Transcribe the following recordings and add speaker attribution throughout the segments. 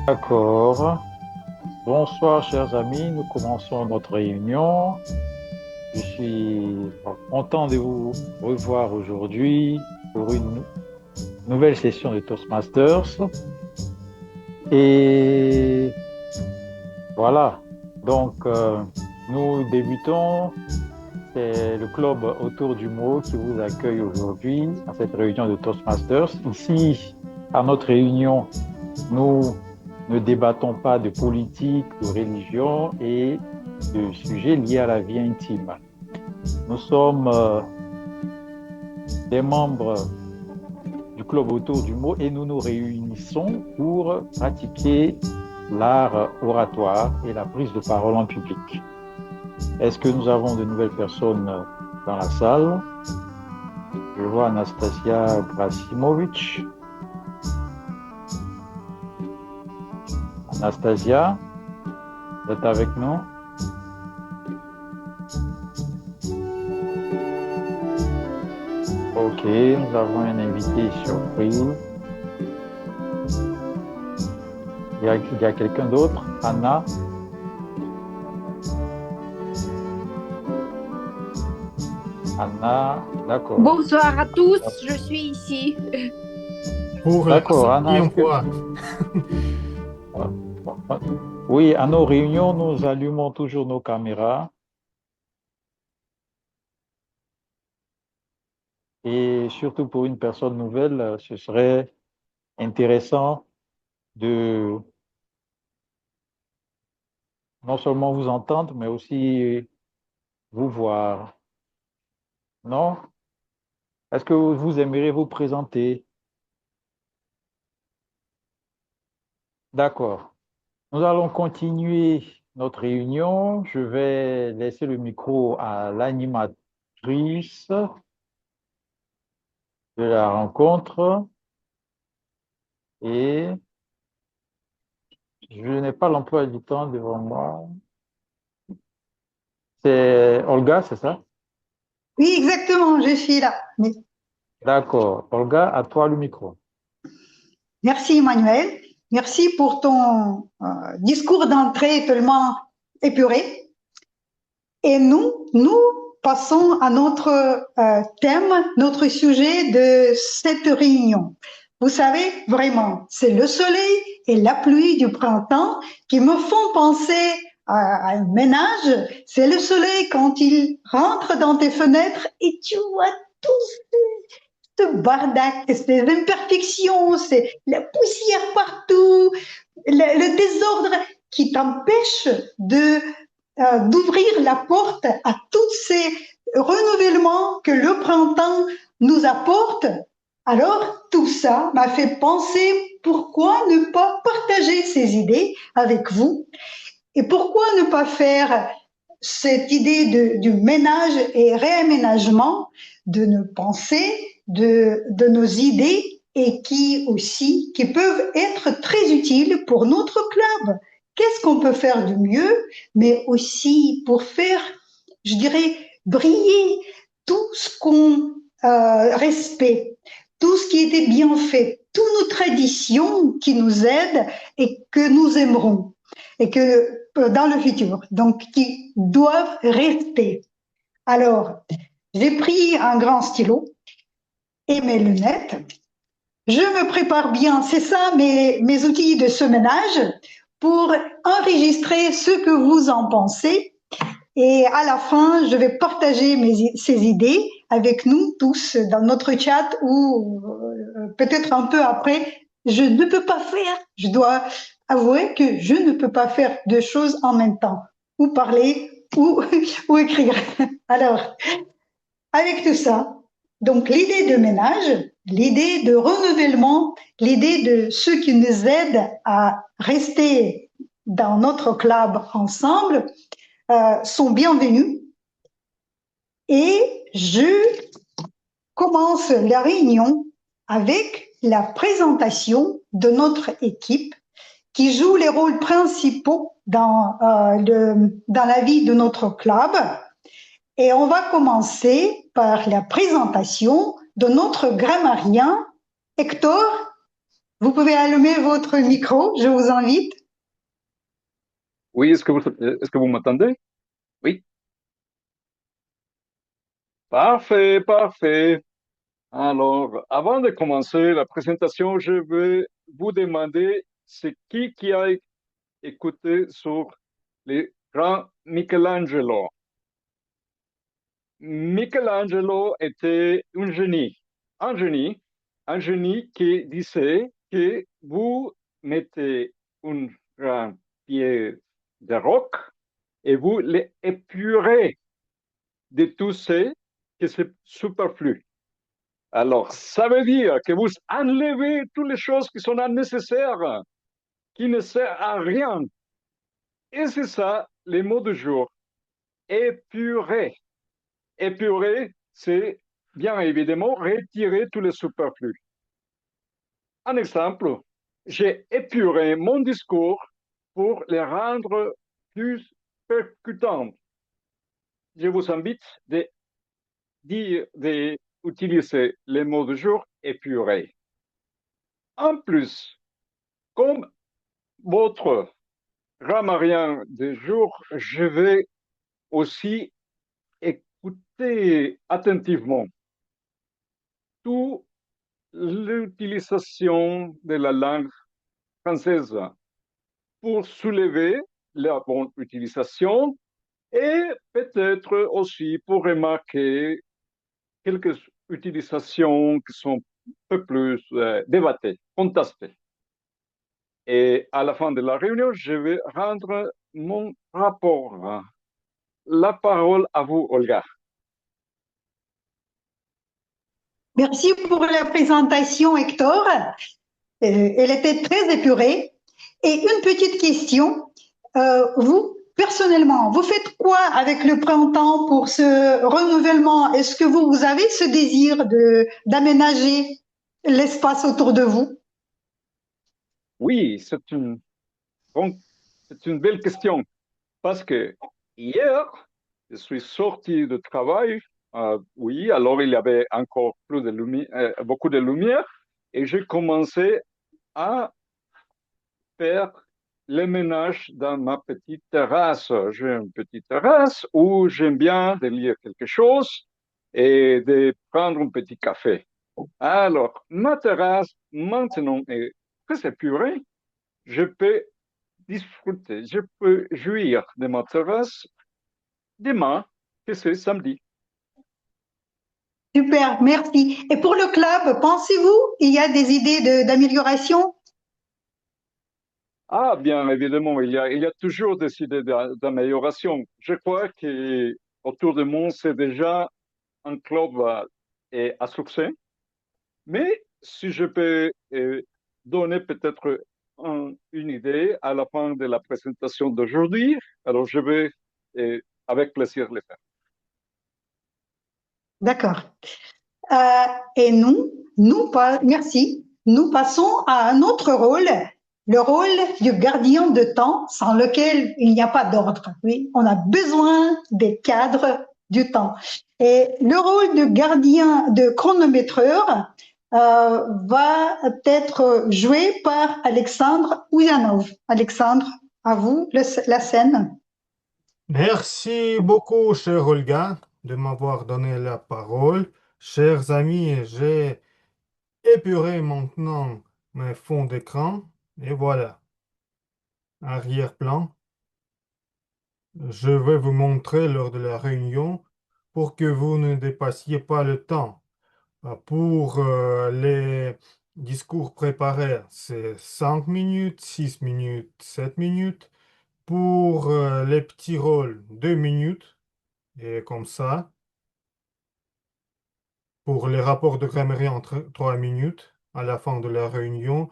Speaker 1: D'accord. Bonsoir, chers amis. Nous commençons notre réunion. Je suis content de vous revoir aujourd'hui pour une nouvelle session de Toastmasters. Et voilà. Nous débutons. C'est le club autour du mot qui vous accueille aujourd'hui à cette réunion de Toastmasters. Ici, à notre réunion, nous ne débattons pas de politique, de religion et de sujets liés à la vie intime. Nous sommes des membres du club autour du mot et nous nous réunissons pour pratiquer l'art oratoire et la prise de parole en public. Est-ce que nous avons de nouvelles personnes dans la salle? Je vois Anastasia Grasimovic. Anastasia, vous êtes avec nous? Ok, nous avons un invité surprise. Il y a quelqu'un d'autre? Anna? Anna, d'accord.
Speaker 2: Bonsoir à tous, je suis ici.
Speaker 3: Pour la
Speaker 1: D'accord, Anna, est-ce
Speaker 3: centième
Speaker 1: que...
Speaker 3: fois.
Speaker 1: Oui, à nos réunions, nous allumons toujours nos caméras et surtout pour une personne nouvelle, ce serait intéressant de non seulement vous entendre, mais aussi vous voir. Non? Est-ce que vous aimeriez vous présenter? D'accord. Nous allons continuer notre réunion. Je vais laisser le micro à l'animatrice de la rencontre et je n'ai pas l'emploi du temps devant moi. C'est Olga, c'est ça?
Speaker 4: Oui, exactement, je suis là. Oui.
Speaker 1: D'accord. Olga, à toi le micro.
Speaker 4: Merci Emmanuel. Merci pour ton discours d'entrée tellement épuré. Et nous passons à notre thème, notre sujet de cette réunion. Vous savez, vraiment, c'est le soleil et la pluie du printemps qui me font penser à un ménage. C'est le soleil quand il rentre dans tes fenêtres et tu vois tout ce bardac, ces imperfections, c'est la poussière partout, le désordre qui t'empêche d'ouvrir la porte à tous ces renouvellements que le printemps nous apporte. Alors, tout ça m'a fait penser pourquoi ne pas partager ces idées avec vous et pourquoi ne pas faire cette idée du ménage et réaménagement de nos pensées, de nos idées et qui peuvent être très utiles pour notre club. Qu'est-ce qu'on peut faire de mieux, mais aussi pour faire, je dirais, briller tout ce qu'on respecte, tout ce qui était bien fait, toutes nos traditions qui nous aident et que nous aimerons et que dans le futur, donc qui doivent rester. Alors, j'ai pris un grand stylo et mes lunettes. Je me prépare bien, c'est ça mes outils de ce ménage, pour enregistrer ce que vous en pensez. Et à la fin, je vais partager ces idées avec nous tous dans notre chat ou peut-être un peu après. Je ne peux pas faire, je dois avouer que je ne peux pas faire deux choses en même temps, ou parler ou écrire. Alors, avec tout ça, donc l'idée de ménage, l'idée de renouvellement, l'idée de ceux qui nous aident à rester dans notre club ensemble sont bienvenus. Et je commence la réunion avec la présentation de notre équipe qui joue les rôles principaux dans la vie de notre club. Et on va commencer par la présentation de notre grammairien, Hector. Vous pouvez allumer votre micro, je vous invite.
Speaker 5: Oui, est-ce que vous m'entendez? Oui. Parfait, parfait. Alors, avant de commencer la présentation, je vais vous demander c'est qui a écouté sur les grands Michelangelo. Michelangelo était un génie, un génie qui disait que vous mettez un grand pied de roc et vous l'épurez de tout ce que c'est superflu. Alors, ça veut dire que vous enlevez toutes les choses qui sont nécessaires, qui ne servent à rien. Et c'est ça, les mots du jour. Épurer. Épurer, c'est bien évidemment retirer tous les superflus. Un exemple, j'ai épuré mon discours pour les rendre plus percutants. Je vous invite d'utiliser les mots du jour épuré. En plus, comme votre grammairien du jour, je vais aussi écouter attentivement toute l'utilisation de la langue française pour soulever la bonne utilisation et peut-être aussi pour remarquer quelques utilisations qui sont un peu plus débattées, contestées. Et à la fin de la réunion, je vais rendre mon rapport. La parole à vous, Olga.
Speaker 4: Merci pour la présentation, Hector. Elle était très épurée. Et une petite question. Vous, personnellement, vous faites quoi avec le printemps pour ce renouvellement? Est-ce que vous avez ce désir d'aménager l'espace autour de vous?
Speaker 5: Oui, c'est une belle question parce que hier, je suis sorti de travail. Oui, alors il y avait encore plus de beaucoup de lumière et j'ai commencé à faire le ménage dans ma petite terrasse. J'ai une petite terrasse où j'aime bien de lire quelque chose et de prendre un petit café. Alors, ma terrasse maintenant est très épurée. Je peux disfruter, je peux jouir de ma terrasse demain, que c'est samedi.
Speaker 4: Super, merci. Et pour le club, pensez-vous il y a des idées d'amélioration?
Speaker 5: Ah, bien évidemment, il y a toujours des idées d'amélioration. Je crois que autour de moi, c'est déjà un club à succès. Mais si je peux donner peut-être une idée à la fin de la présentation d'aujourd'hui, alors je vais avec plaisir le faire.
Speaker 4: D'accord. Et merci. Nous passons à un autre rôle, le rôle du gardien de temps sans lequel il n'y a pas d'ordre. Oui, on a besoin des cadres du temps. Et le rôle de gardien, de chronométreur va être joué par Alexandre Ouyanov. Alexandre, à vous la scène.
Speaker 3: Merci beaucoup, chère Olga, de m'avoir donné la parole. Chers amis, j'ai épuré maintenant mes fonds d'écran et voilà, arrière-plan. Je vais vous montrer lors de la réunion pour que vous ne dépassiez pas le temps. Pour les discours préparés, c'est 5 minutes, 6 minutes, 7 minutes. Pour les petits rôles, 2 minutes. Et comme ça, pour les rapports de grammaire entre 3 minutes à la fin de la réunion.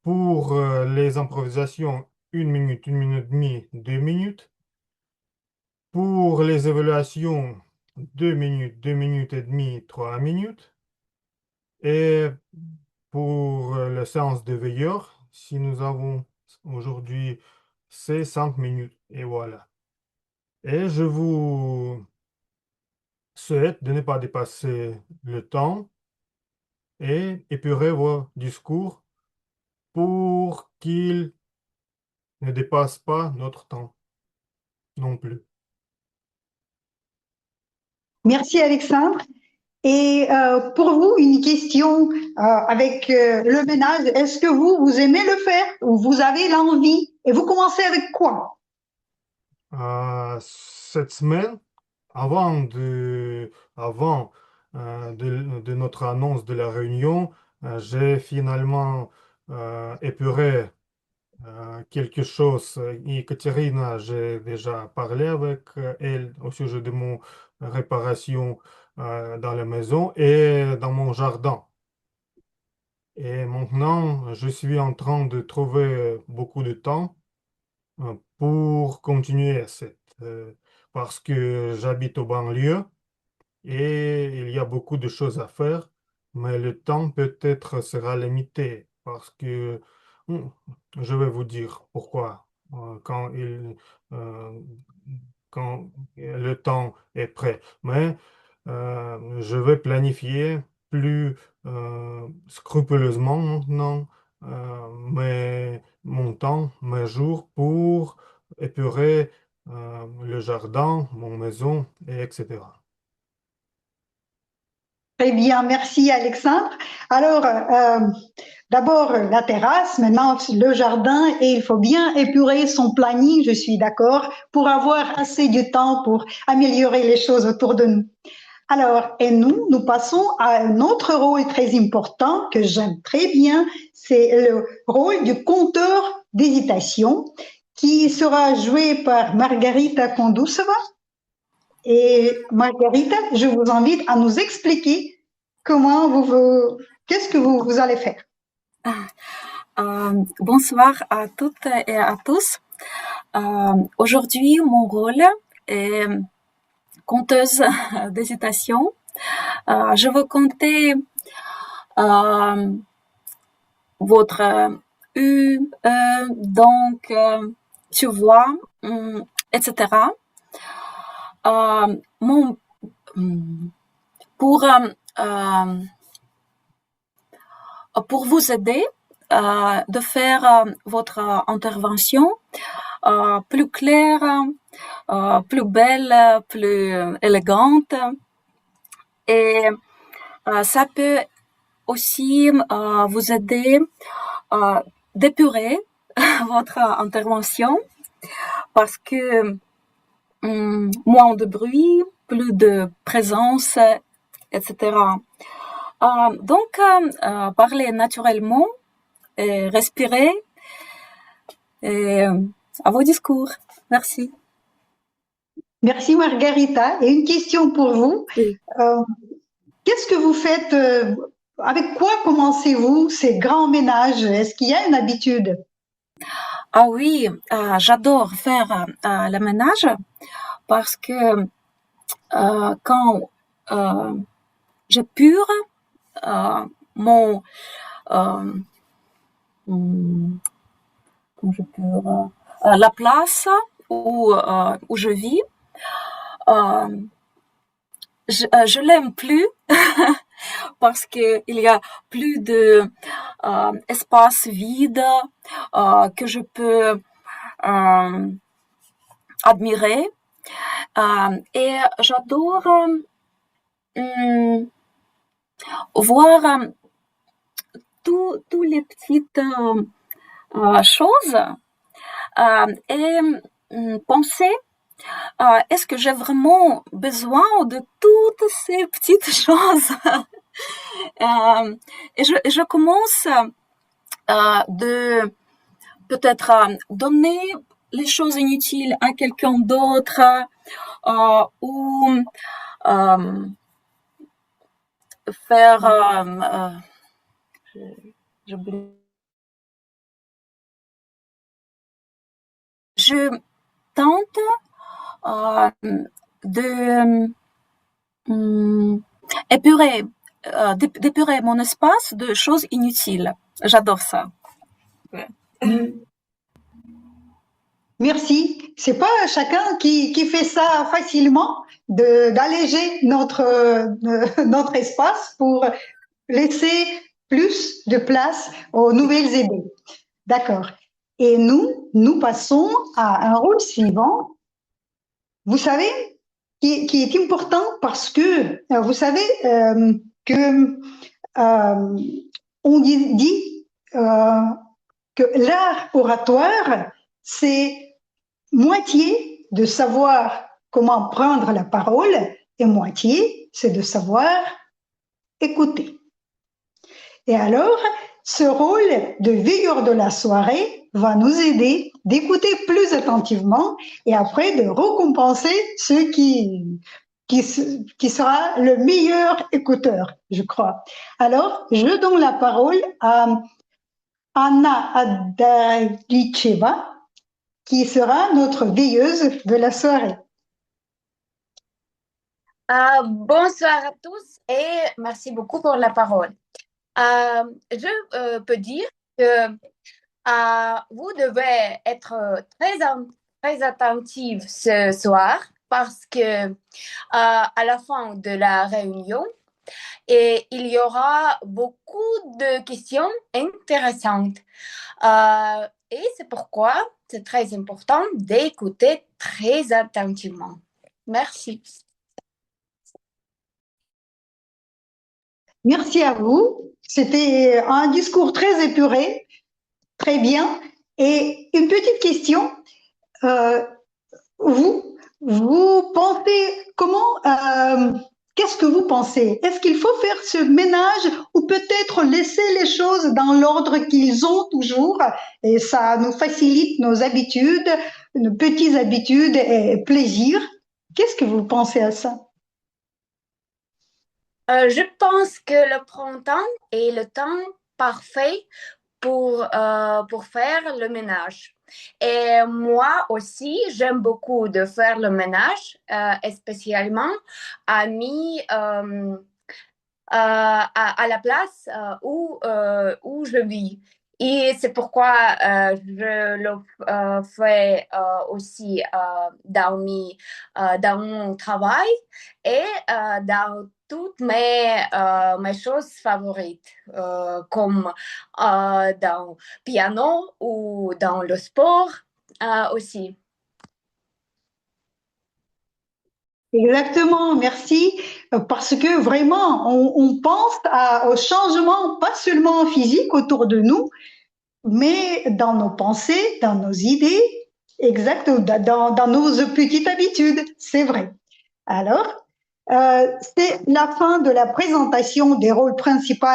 Speaker 3: Pour les improvisations, 1 demie, 2 minutes. Pour les évaluations, 2 minutes et demie, 3 minutes. Et pour la séance de veilleur, si nous avons aujourd'hui, c'est 5 minutes. Et voilà. Et je vous souhaite de ne pas dépasser le temps et épurer vos discours pour qu'il ne dépasse pas notre temps non plus.
Speaker 4: Merci Alexandre. Et pour vous, une question avec le ménage. Est-ce que vous aimez le faire ou vous avez l'envie? Et vous commencez avec quoi?
Speaker 3: Cette semaine, avant de notre annonce de la réunion, j'ai finalement épuré quelque chose. Ekaterina, j'ai déjà parlé avec elle au sujet de mon réparation dans la maison et dans mon jardin. Et maintenant, je suis en train de trouver beaucoup de temps pour continuer parce que j'habite au banlieue et il y a beaucoup de choses à faire, mais le temps peut-être sera limité parce que hmm, je vais vous dire pourquoi. Euh, quand le temps est prêt. Mais je vais planifier plus scrupuleusement maintenant mon temps, mes jours pour épurer le jardin, mon maison, etc.
Speaker 4: Très bien, merci Alexandre. Alors, d'abord la terrasse, maintenant le jardin, et il faut bien épurer son planning, je suis d'accord, pour avoir assez de temps pour améliorer les choses autour de nous. Alors, et nous passons à un autre rôle très important que j'aime très bien, c'est le rôle du compteur d'hésitation qui sera joué par Margarita Kondusova. Et Margarita, je vous invite à nous expliquer qu'est-ce que vous allez faire.
Speaker 6: Bonsoir à toutes et à tous. Aujourd'hui, mon rôle est conteuse d'hésitation. Je veux compter votre U, donc, tu vois, etc. Pour vous aider de faire votre intervention plus claire, plus belle, plus élégante. Et ça peut aussi vous aider d'épurer votre intervention parce que moins de bruit, plus de présence, etc. Donc, parler naturellement et respirer et à vos discours. Merci.
Speaker 4: Merci Margarita. Et une question pour vous.
Speaker 6: Oui.
Speaker 4: Qu'est-ce que vous faites? Avec quoi commencez-vous ces grands ménages? Est-ce qu'il y a une habitude?
Speaker 6: Ah oui, j'adore faire le ménage parce que quand j'épure la place où je vis, je l'aime plus parce que il y a plus de espace vide que je peux admirer et j'adore voir toutes les petites choses et penser est-ce que j'ai vraiment besoin de toutes ces petites choses et je commence de peut-être donner les choses inutiles à quelqu'un d'autre ou faire je tente d'épurer mon espace de choses inutiles. J'adore ça. Ouais.
Speaker 4: Merci. C'est pas chacun qui fait ça facilement, d'alléger notre espace pour laisser plus de place aux nouvelles idées. D'accord. Et nous passons à un rôle suivant, vous savez, qui est important parce que, vous savez, que on dit que l'art oratoire, c'est moitié de savoir comment prendre la parole et moitié, c'est de savoir écouter. Et alors, ce rôle de veilleur de la soirée va nous aider d'écouter plus attentivement et après de récompenser ceux qui sera le meilleur écouteur, je crois. Alors, je donne la parole à Anna Adalicheva, qui sera notre veilleuse de la soirée.
Speaker 2: Bonsoir à tous et merci beaucoup pour la parole. Je peux dire que vous devez être très attentifs ce soir parce que à la fin de la réunion, il y aura beaucoup de questions intéressantes. Et c'est pourquoi c'est très important d'écouter très attentivement. Merci.
Speaker 4: Merci à vous. C'était un discours très épuré, très bien. Et une petite question. Vous pensez comment, qu'est-ce que vous pensez? Est-ce qu'il faut faire ce ménage ou peut-être laisser les choses dans l'ordre qu'ils ont toujours et ça nous facilite nos habitudes, nos petites habitudes et plaisirs? Qu'est-ce que vous pensez à ça?
Speaker 2: Je pense que le printemps est le temps parfait pour faire le ménage. Et moi aussi, j'aime beaucoup de faire le ménage, spécialement à la place où je vis. Et c'est pourquoi je le fais aussi dans mon travail et dans toutes mes choses favorites, comme dans le piano ou dans le sport aussi.
Speaker 4: Exactement, merci, parce que vraiment, on pense au changement, pas seulement physique autour de nous, mais dans nos pensées, dans nos idées, exact, dans nos petites habitudes, c'est vrai. Alors, c'est la fin de la présentation des rôles principaux,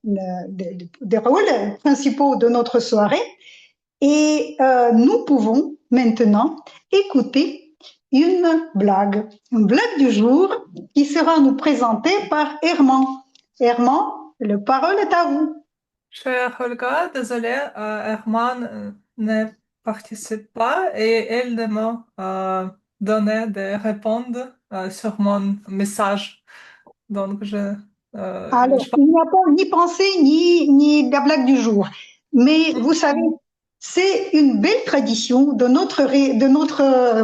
Speaker 4: des rôles principaux de notre soirée, et nous pouvons maintenant écouter une blague du jour qui sera nous présentée par Herman. Herman, la parole est à vous.
Speaker 7: Cher Olga, désolé, Herman ne participe pas et elle m'a donné de répondre sur mon message. Donc,
Speaker 4: Alors, il n'y a pas ni pensée ni la blague du jour. Mais vous savez, c'est une belle tradition de notre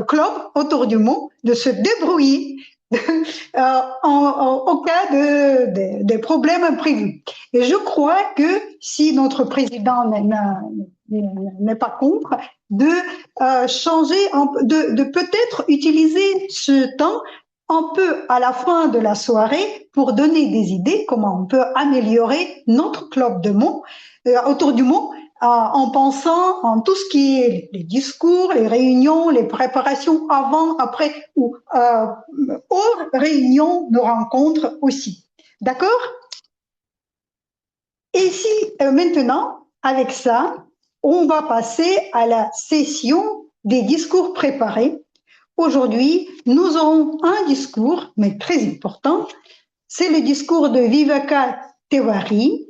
Speaker 4: club autour du monde de se débrouiller au cas de problèmes imprévus. Et je crois que si notre président n'est pas contre, de changer, de peut-être utiliser ce temps un peu à la fin de la soirée pour donner des idées comment on peut améliorer notre club de mots autour du mot en pensant en tout ce qui est les discours, les réunions, les préparations avant, après ou hors réunion, nos rencontres aussi. D'accord? Et si maintenant, avec ça, on va passer à la session des discours préparés. Aujourd'hui, nous aurons un discours, mais très important. C'est le discours de Viveka Tiwari.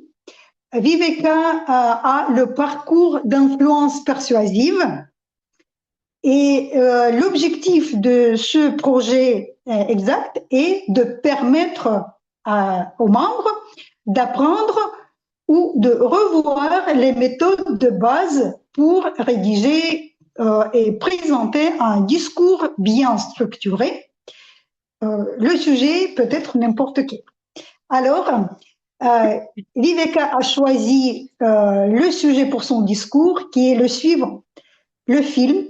Speaker 4: Viveka a le parcours d'influence persuasive et l'objectif de ce projet exact est de permettre aux membres d'apprendre ou de revoir les méthodes de base pour rédiger et présenter un discours bien structuré. Le sujet peut être n'importe quel. Alors, Viveka a choisi le sujet pour son discours qui est le suivant. Le film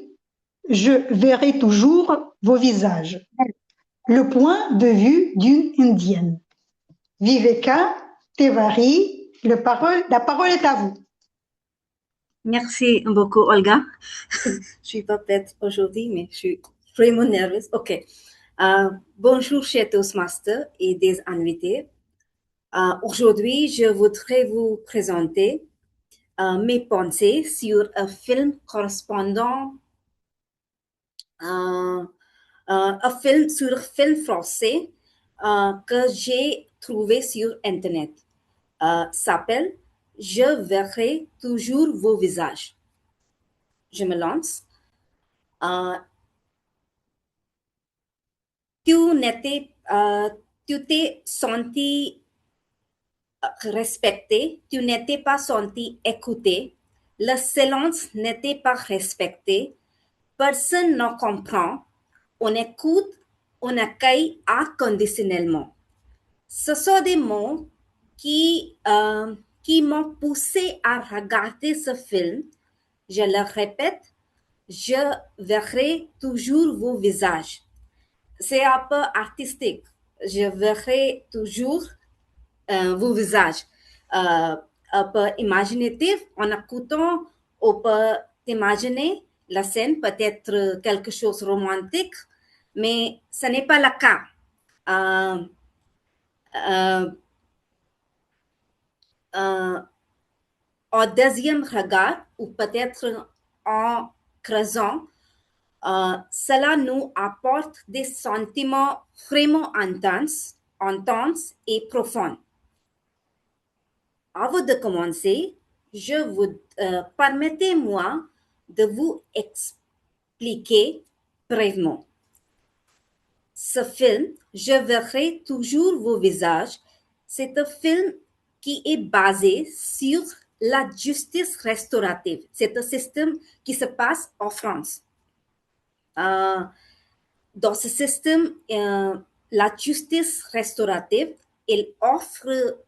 Speaker 4: Je verrai toujours vos visages. Le point de vue d'une Indienne. Viveka Tevari, la parole est à vous.
Speaker 8: Merci beaucoup, Olga. Je suis pas prête aujourd'hui, mais je suis vraiment nerveuse. OK. Bonjour, chers Toastmasters et des invités. Aujourd'hui, je voudrais vous présenter mes pensées sur un film correspondant un film sur un film français que j'ai trouvé sur Internet. S'appelle Je verrai toujours vos visages. Je me lance. Tu t'es senti respecté, tu n'étais pas senti écouté, le silence n'était pas respecté, personne ne comprend, on écoute, on accueille inconditionnellement. Ce sont des mots qui m'ont poussé à regarder ce film. Je le répète, je verrai toujours vos visages. C'est un peu artistique. Je verrai toujours vos visages. Un peu imaginatif, en écoutant, on peut imaginer la scène, peut-être quelque chose de romantique, mais ce n'est pas le cas. Au deuxième regard, ou peut-être en creusant, cela nous apporte des sentiments vraiment intenses et profonds. Avant de commencer, permettez-moi de vous expliquer brièvement. Ce film, Je verrai toujours vos visages, c'est un film qui est basé sur la justice restaurative. C'est un système qui se passe en France. Dans ce système, la justice restaurative, il offre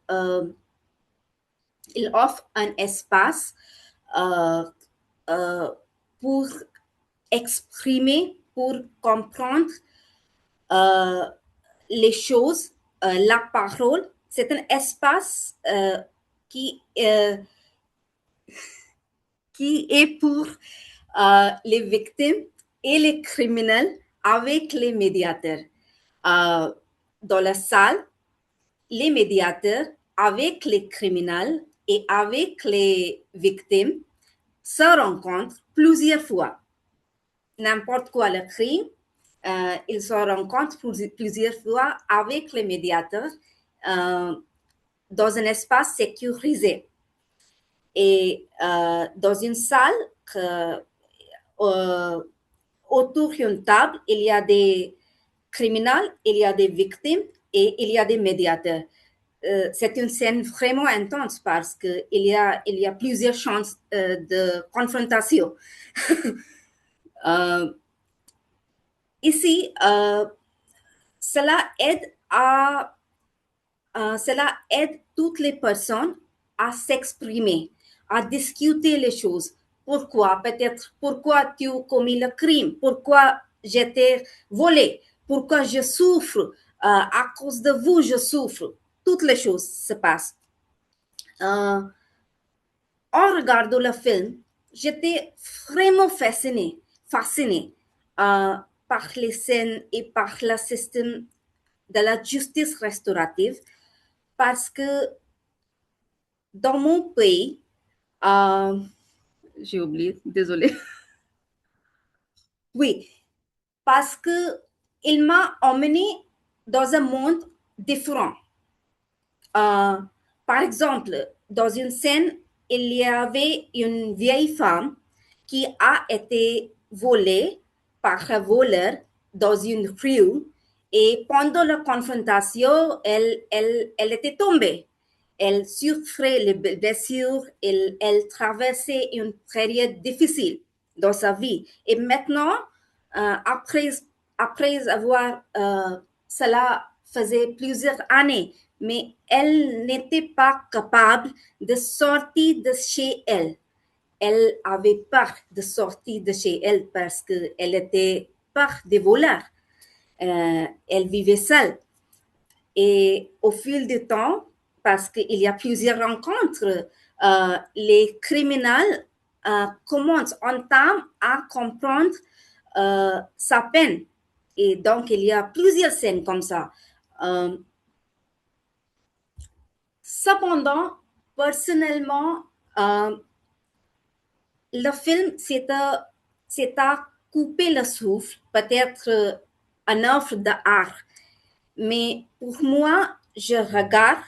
Speaker 8: un espace pour exprimer, pour comprendre les choses, la parole. C'est un espace qui est pour les victimes et les criminels avec les médiateurs. Dans la salle, les médiateurs avec les criminels et avec les victimes se rencontrent plusieurs fois. N'importe quoi le crime, ils se rencontrent plusieurs fois avec les médiateurs dans un espace sécurisé. Et dans une salle, autour d'une table, il y a des criminels, il y a des victimes et il y a des médiateurs. C'est une scène vraiment intense parce qu'il y a plusieurs chances de confrontation. Ici, cela aide toutes les personnes à s'exprimer, à discuter les choses. Pourquoi tu as commis le crime? Pourquoi j'étais volé? Pourquoi je souffre? À cause de vous, je souffre. Toutes les choses se passent. En regardant le film, j'étais vraiment fascinée par les scènes et par le système de la justice restaurative parce que dans mon pays, j'ai oublié, désolée. Oui, parce que il m'a emmené dans un monde différent. Par exemple, dans une scène, il y avait une vieille femme qui a été volée par un voleur dans une rue et pendant la confrontation, elle était tombée. Elle souffrait les blessures, elle traversait une période difficile dans sa vie. Et maintenant, après avoir cela faisait plusieurs années, mais elle n'était pas capable de sortir de chez elle. Elle avait peur de sortir de chez elle parce qu'elle était peur des voleurs. Elle vivait seule. Et au fil du temps, parce qu'il y a plusieurs rencontres, les criminels entament à comprendre sa peine. Et donc, il y a plusieurs scènes comme ça. Cependant, personnellement, le film, c'est à couper le souffle, peut-être une œuvre d'art. Mais pour moi, je regarde,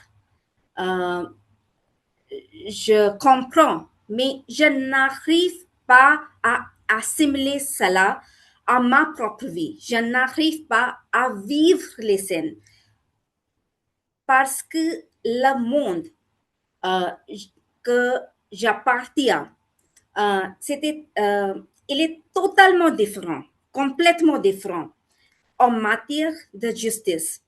Speaker 8: je comprends, mais je n'arrive pas à assimiler cela à ma propre vie. Je n'arrive pas à vivre les scènes parce que le monde que j'appartiens, il est totalement différent, complètement différent en matière de justice.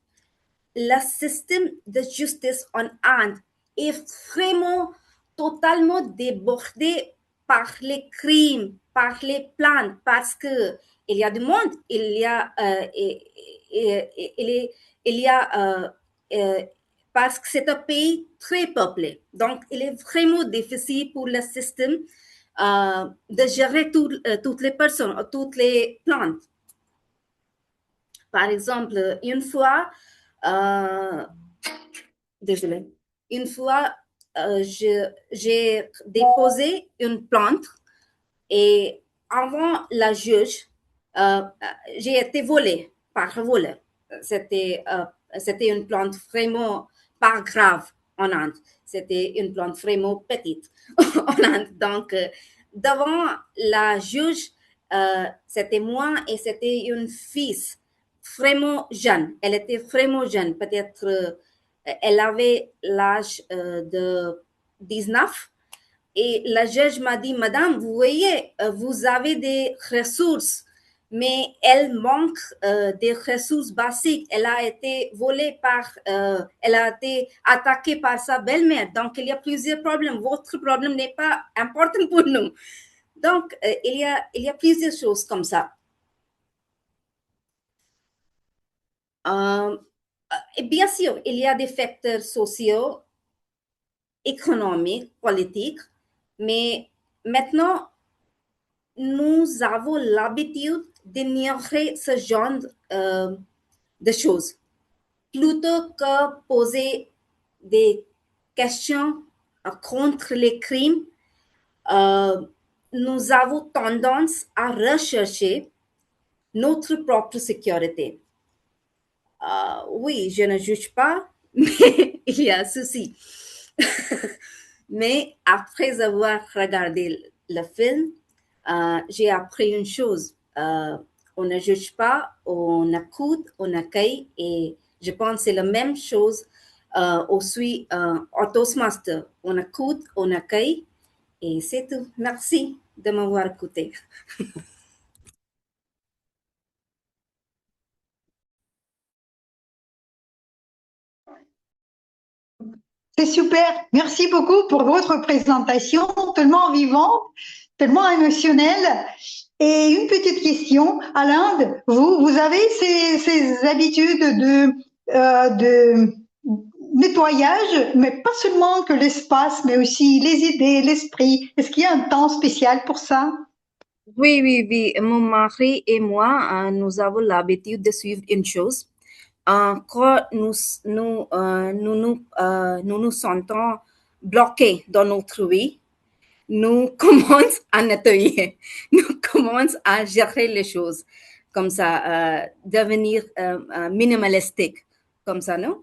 Speaker 8: Le système de justice en Inde est vraiment totalement débordé par les crimes, par les plaintes, parce que il y a du monde, parce que c'est un pays très peuplé. Donc, il est vraiment difficile pour le système de gérer toutes les personnes, toutes les plaintes. Par exemple, une fois, j'ai déposé une plainte et avant la juge, j'ai été volée par voleur. C'était une plainte vraiment pas grave en Inde. C'était une plainte vraiment petite en Inde. Donc, devant la juge, c'était moi et c'était une fille vraiment jeune. Elle était vraiment jeune. Peut-être elle avait l'âge de 19. Et la juge m'a dit, Madame, vous voyez, vous avez des ressources, mais elle manque des ressources basiques. Elle a été volée elle a été attaquée par sa belle-mère. Donc, il y a plusieurs problèmes. Votre problème n'est pas important pour nous. Donc, il y a plusieurs choses comme ça. Et bien sûr, il y a des facteurs sociaux, économiques, politiques, mais maintenant, nous avons l'habitude d'ignorer ce genre de choses. Plutôt que poser des questions contre les crimes, nous avons tendance à rechercher notre propre sécurité. Oui, je ne juge pas, mais il y a ceci. Mais après avoir regardé le film, j'ai appris une chose. On ne juge pas, on écoute, on accueille, et je pense que c'est la même chose aussi au Toastmaster. On écoute, on accueille, et c'est tout. Merci de m'avoir écouté.
Speaker 4: C'est super. Merci beaucoup pour votre présentation, tellement vivante, tellement émotionnelle. Et une petite question, à l'Inde, vous avez ces habitudes de nettoyage, mais pas seulement que l'espace, mais aussi les idées, l'esprit. Est-ce qu'il y a un temps spécial pour ça?
Speaker 8: Oui. Mon mari et moi, nous avons l'habitude de suivre une chose. Quand nous nous sentons bloqués dans notre vie, nous commençons à nettoyer, nous commençons à gérer les choses, comme ça, devenir minimalistique, comme ça, non?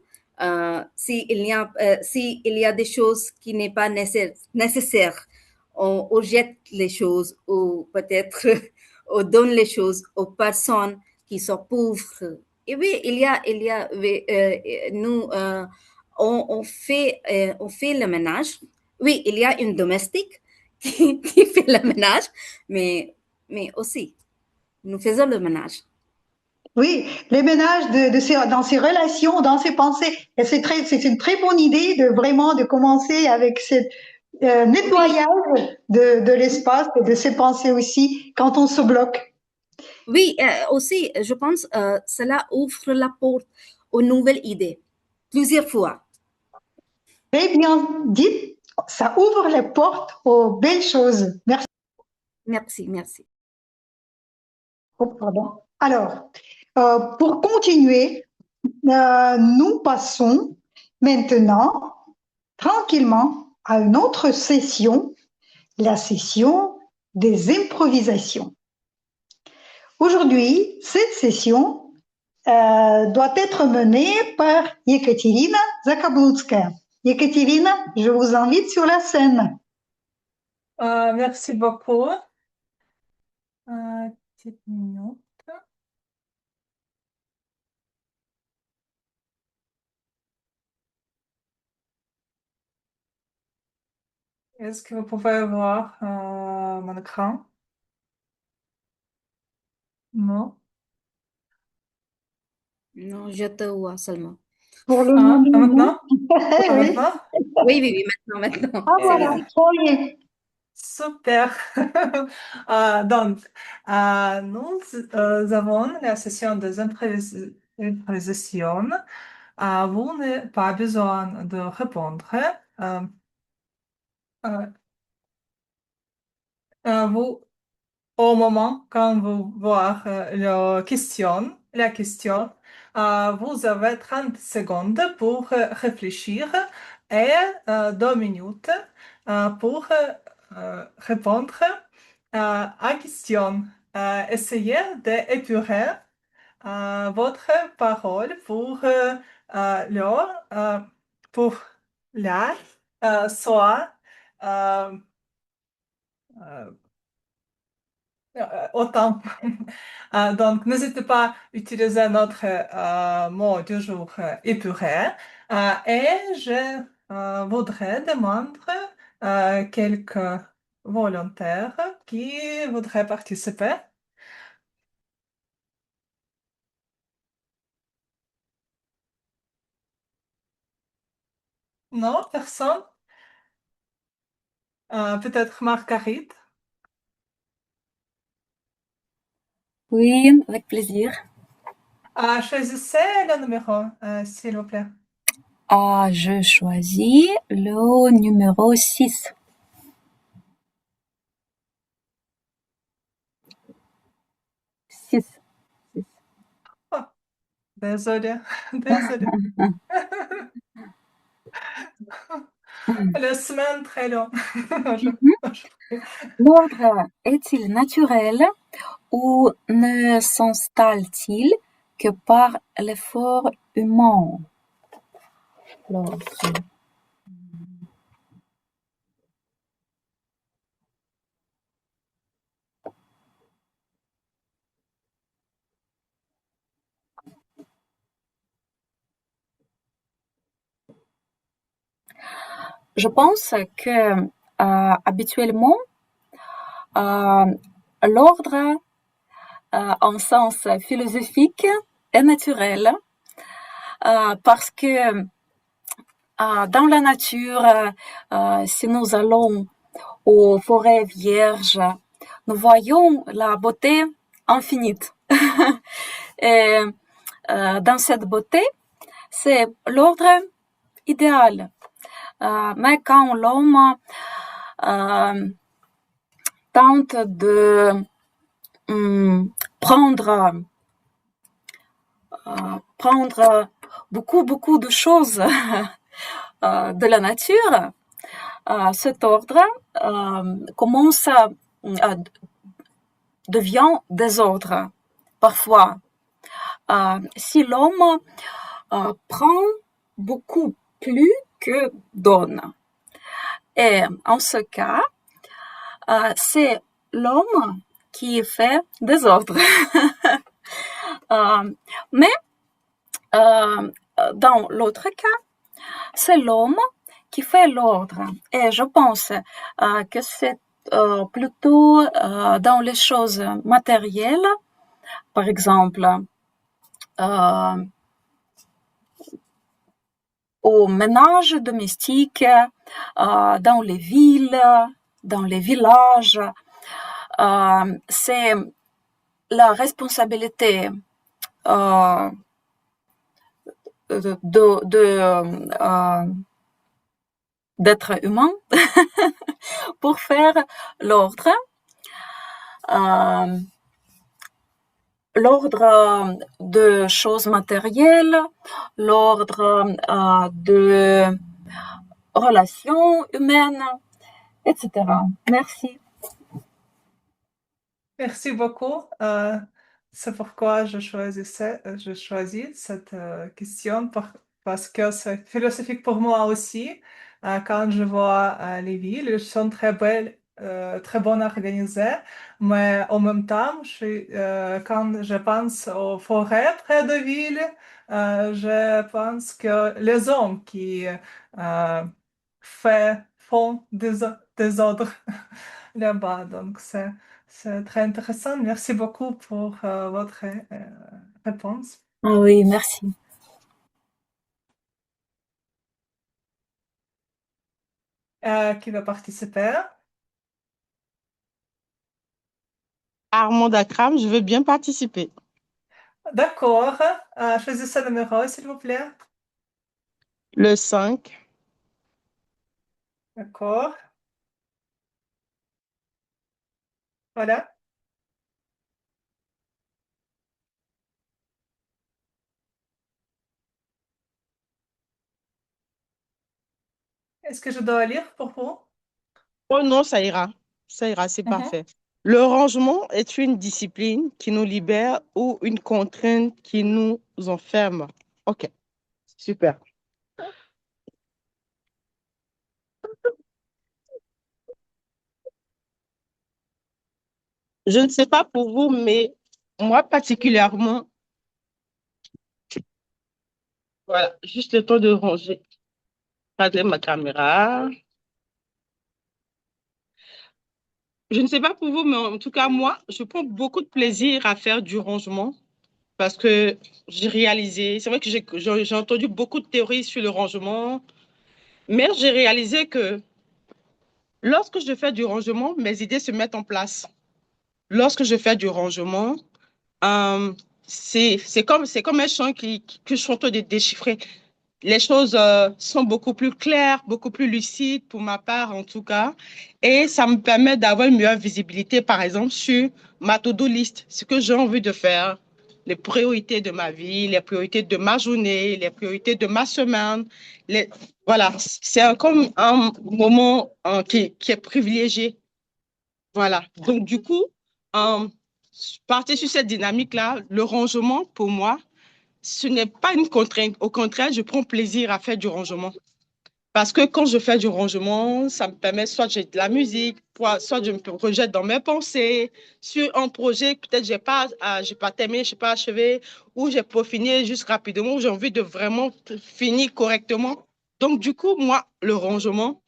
Speaker 8: S'il y a des choses qui n'est pas nécessaires, on jette les choses, ou peut-être on donne les choses aux personnes qui sont pauvres. Et oui, nous, on fait le ménage. Oui, il y a une domestique qui fait le ménage, mais aussi, nous faisons le ménage.
Speaker 4: Oui, les ménages dans ses relations, dans ses pensées. Et c'est une très bonne idée de commencer avec ce nettoyage de l'espace et de ses pensées aussi quand on se bloque.
Speaker 8: Oui, aussi, je pense cela ouvre la porte aux nouvelles idées, plusieurs fois.
Speaker 4: Très bien dit, ça ouvre les portes aux belles choses. Merci.
Speaker 8: Merci, merci.
Speaker 4: Oh, pardon. Alors, pour continuer, nous passons maintenant tranquillement à une autre session, la session des improvisations. Aujourd'hui, cette session doit être menée par Yekaterina Zakablutskaya. Yekaterina, je vous invite sur la scène.
Speaker 7: Merci beaucoup. Petite minute. Est-ce que vous pouvez voir mon écran? Non.
Speaker 8: Non, je te vois seulement.
Speaker 4: Pour le
Speaker 7: Ah,
Speaker 4: moment,
Speaker 7: maintenant? Ah,
Speaker 4: oui.
Speaker 7: maintenant?
Speaker 8: Oui, oui, oui, maintenant.
Speaker 4: Ah voilà,
Speaker 8: Allez-y.
Speaker 4: soyez.
Speaker 7: Super. Donc, nous avons la session des improvisations. Vous n'avez pas besoin de répondre. Euh, vous, au moment quand vous voyez la question, vous avez 30 secondes pour réfléchir et 2 minutes pour répondre à la question. Essayez d'épurer votre parole pour la soit euh, autant. Donc, n'hésitez pas à utiliser notre mot du jour épuré. Et je voudrais demander quelques volontaires qui voudraient participer. Non, personne? Peut-être Marguerite?
Speaker 6: Oui, avec plaisir.
Speaker 7: Choisissez le numéro, s'il vous plaît.
Speaker 6: Je choisis le numéro 6. 6.
Speaker 7: Désolée, désolée. La semaine très longue.
Speaker 6: L'ordre est-il naturel ou ne s'installe-t-il que par l'effort humain? L'ordre. Je pense que habituellement, l'ordre en sens philosophique est naturel parce que dans la nature, si nous allons aux forêts vierges, nous voyons la beauté infinie. Et dans cette beauté, c'est l'ordre idéal. Mais quand l'homme tente de prendre beaucoup de choses de la nature, cet ordre commence devient désordre parfois. Si l'homme prend beaucoup plus que donne. Et en ce cas, c'est l'homme qui fait désordre. Mais dans l'autre cas, c'est l'homme qui fait l'ordre. Et je pense que c'est plutôt dans les choses matérielles, par exemple euh, au ménage domestique dans les villes, dans les villages. C'est la responsabilité d'être humain pour faire l'ordre. L'ordre de choses matérielles, l'ordre de relations humaines, etc. Merci.
Speaker 7: Merci beaucoup. C'est pourquoi je choisis cette question parce que c'est philosophique pour moi aussi. Quand je vois les villes, elles sont très belles, très bien organisées, mais en même temps, quand je pense aux forêts près de villes, je pense que les hommes qui font des ordres là-bas. Donc, c'est très intéressant. Merci beaucoup pour votre réponse.
Speaker 6: Oui, merci.
Speaker 7: Qui va participer?
Speaker 9: Armand Akram, je veux bien participer.
Speaker 7: D'accord. Choisissez le numéro, s'il vous plaît.
Speaker 9: Le 5.
Speaker 7: D'accord. Voilà. Est-ce que je dois lire pour vous?
Speaker 9: Oh non, ça ira. Ça ira, c'est parfait. Le rangement est une discipline qui nous libère ou une contrainte qui nous enferme. OK, super. Je ne sais pas pour vous, mais moi particulièrement, voilà, juste le temps de ranger. Regardez ma caméra. Je ne sais pas pour vous, mais en tout cas, moi, je prends beaucoup de plaisir à faire du rangement parce que j'ai réalisé, c'est vrai que j'ai entendu beaucoup de théories sur le rangement, mais j'ai réalisé que lorsque je fais du rangement, mes idées se mettent en place. Lorsque je fais du rangement, euh, c'est comme un champ que je suis en train de déchiffrer. Les choses sont beaucoup plus claires, beaucoup plus lucides pour ma part en tout cas. Et ça me permet d'avoir une meilleure visibilité, par exemple, sur ma to-do list, ce que j'ai envie de faire, les priorités de ma vie, les priorités de ma journée, les priorités de ma semaine. Voilà, c'est comme un moment qui est privilégié. Voilà, donc du coup, euh, partir sur cette dynamique-là, le rangement pour moi, ce n'est pas une contrainte. Au contraire, je prends plaisir à faire du rangement. Parce que quand je fais du rangement, ça me permet soit j'ai de la musique, soit je me projette dans mes pensées sur un projet que peut-être j'ai pas terminé, je n'ai pas achevé, ou j'ai peaufiné juste rapidement, ou j'ai envie de vraiment finir correctement. Donc, du coup, moi, le rangement,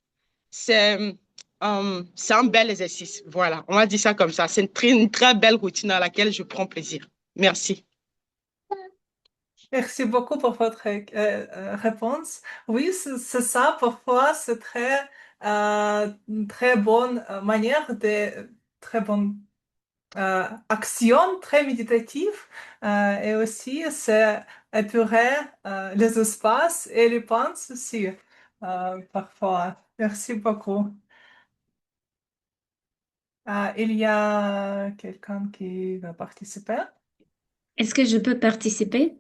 Speaker 9: c'est un bel exercice. Voilà, on va dire ça comme ça. C'est une très belle routine à laquelle je prends plaisir. Merci.
Speaker 7: Merci beaucoup pour votre réponse. Oui, c'est ça. Parfois, c'est une très bonne manière très bonne action, très méditative. Et aussi, c'est épurer les espaces et les pensées aussi, parfois. Merci beaucoup. Il y a quelqu'un qui va participer.
Speaker 10: Est-ce que je peux participer?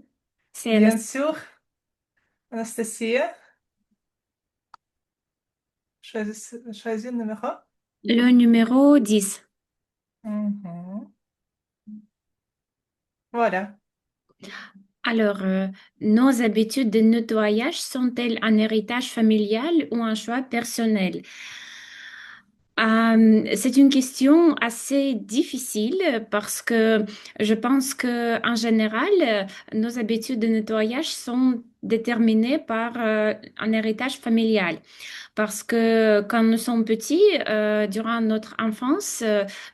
Speaker 10: C'est
Speaker 7: Bien sûr, Anastasia, choisis le numéro.
Speaker 10: le numéro 10.
Speaker 7: Mhm. Voilà.
Speaker 10: Alors, nos habitudes de nettoyage sont-elles un héritage familial ou un choix personnel? C'est une question assez difficile parce que je pense que en général, nos habitudes de nettoyage sont déterminé par un héritage familial. Parce que quand nous sommes petits, durant notre enfance,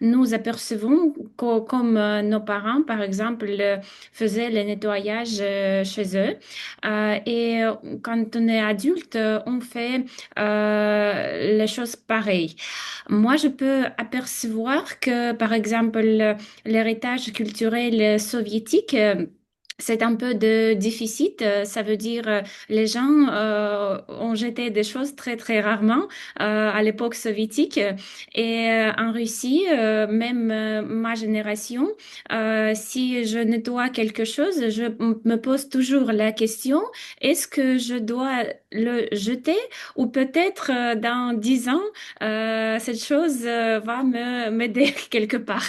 Speaker 10: nous apercevons comme nos parents, par exemple, faisaient le nettoyage chez eux. Et quand on est adulte, on fait les choses pareilles. Moi, je peux apercevoir que, par exemple, l'héritage culturel soviétique, c'est un peu de déficit. Ça veut dire les gens ont jeté des choses très très rarement à l'époque soviétique. Et en Russie, même ma génération, si je nettoie quelque chose, je me pose toujours la question, est-ce que je dois le jeter ou peut-être dans 10 ans, cette chose va m'aider quelque part.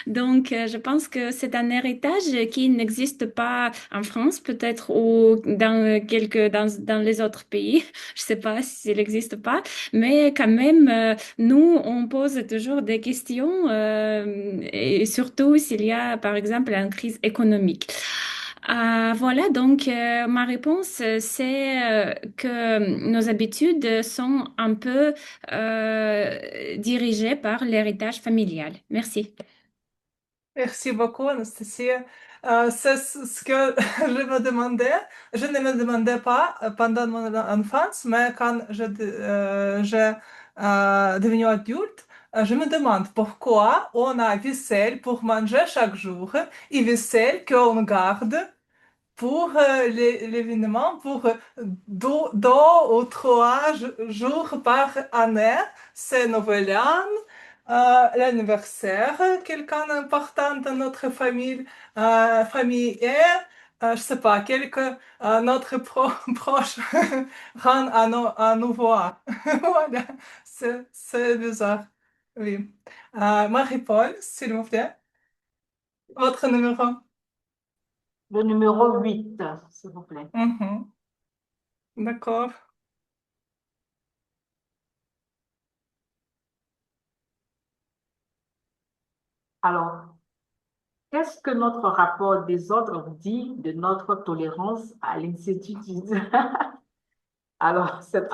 Speaker 10: Donc, je pense que c'est un héritage qui n'existe pas en France, peut-être, ou dans les autres pays. Je sais pas s'il n'existe pas, mais quand même, nous, on pose toujours des questions, et surtout s'il y a, par exemple, une crise économique. Voilà, donc ma réponse, c'est que nos habitudes sont un peu dirigées par l'héritage familial. Merci.
Speaker 7: Merci beaucoup, Anastasie. C'est ce que je me demandais. Je ne me demandais pas pendant mon enfance, mais quand j'ai devenu adulte, je me demande pourquoi on a vaisselle pour manger chaque jour et vaisselle qu'on garde pour l'événement, pour 2 ou 3 jours par année. C'est Nouvel An, l'anniversaire, quelqu'un d'important dans notre famille et, je sais pas, notre proche rend à nous voir. Voilà, c'est bizarre. Oui. Marie-Paul, s'il vous plaît, votre numéro.
Speaker 11: Le numéro 8, s'il vous plaît.
Speaker 7: D'accord.
Speaker 11: Alors, qu'est-ce que notre rapport des autres dit de notre tolérance à l'incertitude? Alors, c'est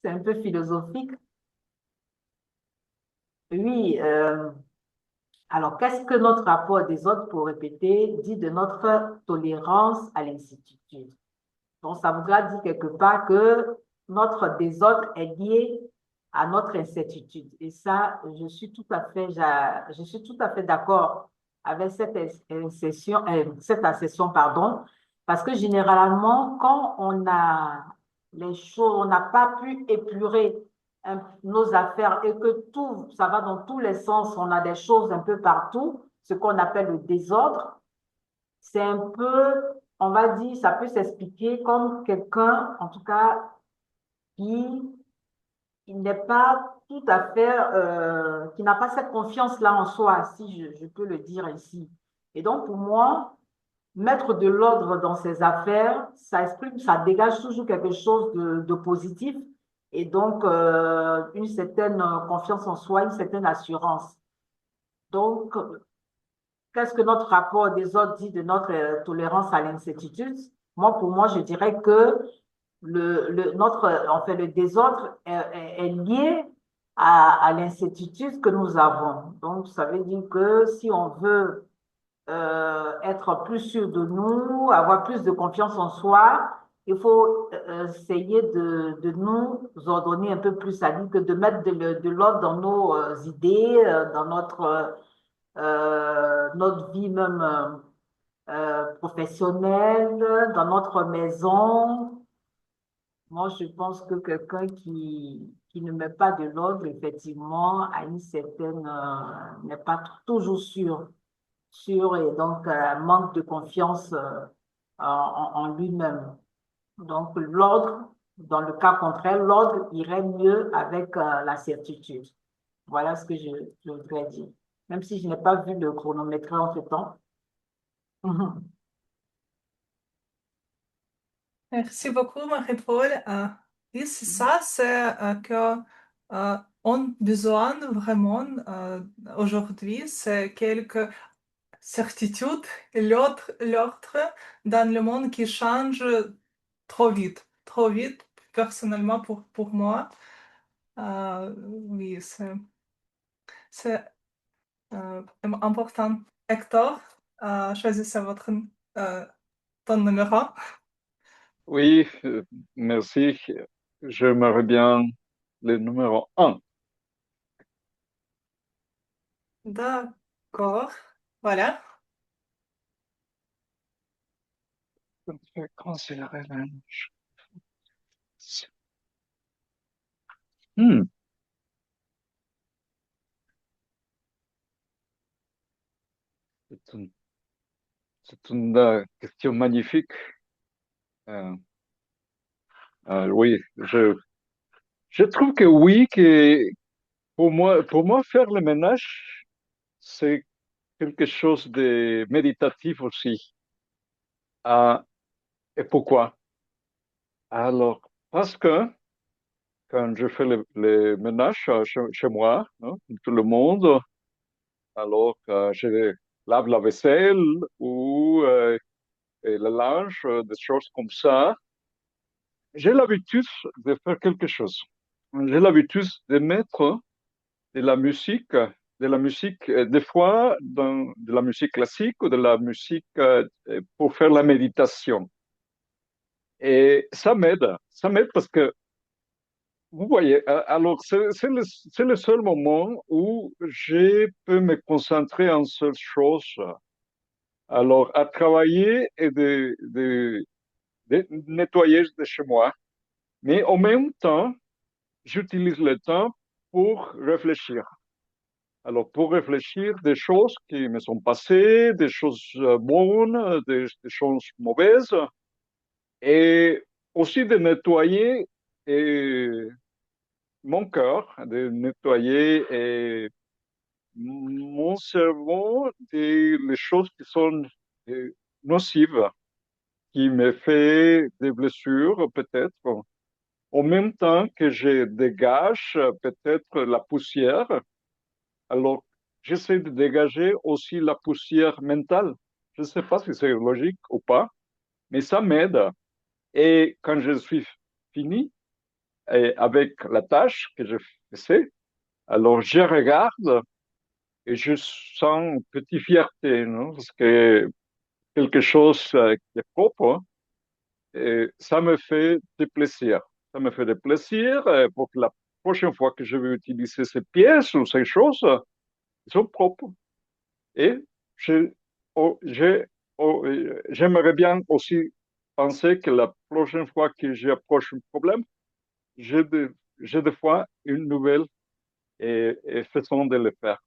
Speaker 11: un peu philosophique. Oui, alors qu'est-ce que notre rapport des autres, pour répéter, dit de notre tolérance à l'incertitude? Donc, ça voudra dire quelque part que notre désordre est lié à notre incertitude. Et ça, je suis tout à fait d'accord avec cette assertion, pardon, parce que généralement, quand on a les choses, on n'a pas pu épurer nos affaires et que tout, ça va dans tous les sens, on a des choses un peu partout, ce qu'on appelle le désordre, c'est un peu, on va dire, ça peut s'expliquer comme quelqu'un, en tout cas, qui n'est pas tout à fait, qui n'a pas cette confiance-là en soi, si je peux le dire ici. Et donc, pour moi, mettre de l'ordre dans ses affaires, ça exprime, ça dégage toujours quelque chose de positif et donc une certaine confiance en soi, une certaine assurance. Donc, qu'est-ce que notre rapport des autres dit de notre tolérance à l'incertitude? Pour moi, je dirais que le désordre est lié à l'incertitude que nous avons. Donc, ça veut dire que si on veut être plus sûr de nous, avoir plus de confiance en soi, il faut essayer de nous ordonner un peu plus, c'est-à-dire que de mettre de l'ordre dans nos idées, dans notre vie même professionnelle, dans notre maison. Moi, je pense que quelqu'un qui ne met pas de l'ordre, effectivement, a une certaine, n'est pas toujours sûr et donc manque de confiance en lui-même. Donc, l'ordre, dans le cas contraire, l'ordre irait mieux avec la certitude. Voilà ce que je voudrais dire. Même si je n'ai pas vu le chronomètre entre-temps.
Speaker 7: Merci beaucoup, Marie-Paul. Oui, c'est ça, c'est que on a besoin vraiment aujourd'hui, c'est certitude et l'autre dans le monde qui change trop vite. Trop vite, personnellement, pour moi. Oui, c'est important. Hector, choisissez ton numéro.
Speaker 5: Oui, merci. J'aimerais bien le numéro 1.
Speaker 7: D'accord. Voilà.
Speaker 5: Considérer la- Hmm, c'est une question magnifique. Euh, oui, je trouve que oui, que pour moi, faire le ménage, c'est quelque chose de méditatif aussi. Ah, et pourquoi? Alors, parce que quand je fais le ménage chez moi, hein, comme tout le monde, alors je lave la vaisselle ou et le linge, des choses comme ça, j'ai l'habitude de faire quelque chose. J'ai l'habitude de mettre de la musique, des fois de la musique classique ou de la musique pour faire la méditation. Et ça m'aide parce que, vous voyez, alors c'est le seul moment où je peux me concentrer en seule chose. Alors, à travailler et de nettoyer de chez moi, mais en même temps, j'utilise le temps pour réfléchir. Alors, pour réfléchir des choses qui me sont passées, des choses bonnes, des choses mauvaises, et aussi de nettoyer mon cœur, de nettoyer mon cerveau des les choses qui sont nocives, qui me fait des blessures peut-être, en même temps que je dégage peut-être la poussière. Alors, j'essaie de dégager aussi la poussière mentale. Je ne sais pas si c'est logique ou pas, mais ça m'aide. Et quand je suis fini avec la tâche que je faisais, alors je regarde et je sens une petite fierté, non? Parce que quelque chose qui est propre, et ça me fait des plaisirs. Ça me fait des plaisirs pour que la prochaine fois que je vais utiliser ces pièces ou ces choses, ils sont propres. Et je, j'aimerais bien aussi penser que la prochaine fois que j'approche un problème, j'ai des fois une nouvelle et façon de le faire.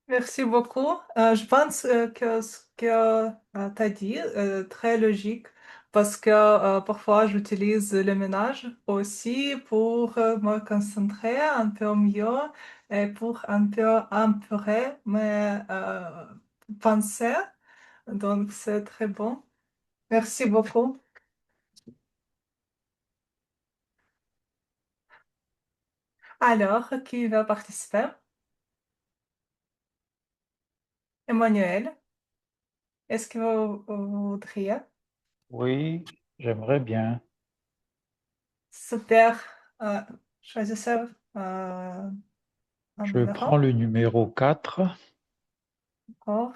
Speaker 7: Merci beaucoup. Je pense que ce que tu as dit est très logique parce que parfois j'utilise le ménage aussi pour me concentrer un peu mieux et pour un peu améliorer mes pensées. Donc c'est très bon. Merci beaucoup. Alors, qui va participer? Emmanuel, est-ce que vous voudriez?
Speaker 1: Oui, j'aimerais bien.
Speaker 7: Super. Choisissez un
Speaker 1: Je prends
Speaker 7: numéro.
Speaker 1: le numéro 4.
Speaker 7: D'accord.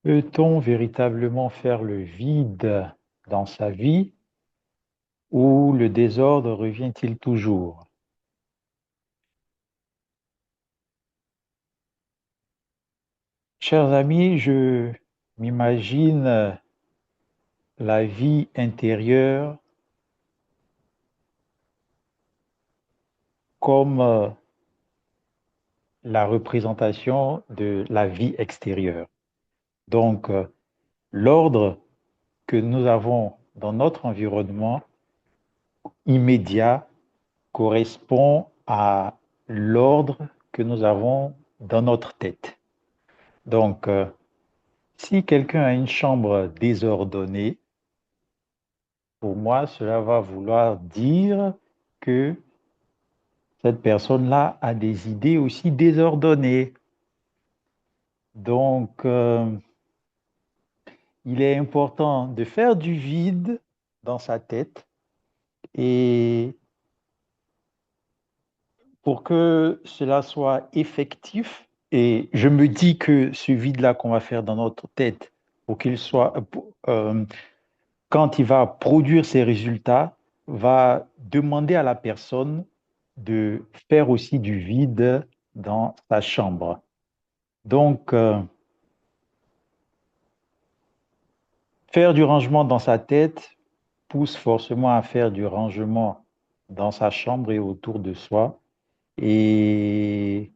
Speaker 1: Peut-on véritablement faire le vide dans sa vie ou le désordre revient-il toujours? Chers amis, je m'imagine la vie intérieure comme la représentation de la vie extérieure. Donc, l'ordre que nous avons dans notre environnement immédiat correspond à l'ordre que nous avons dans notre tête. Donc, si quelqu'un a une chambre désordonnée, pour moi, cela va vouloir dire que cette personne-là a des idées aussi désordonnées. Donc, il est important de faire du vide dans sa tête et pour que cela soit effectif, et je me dis que ce vide-là qu'on va faire dans notre tête, pour qu'il soit, quand il va produire ses résultats, va demander à la personne de faire aussi du vide dans sa chambre. Donc, faire du rangement dans sa tête pousse forcément à faire du rangement dans sa chambre et autour de soi. Et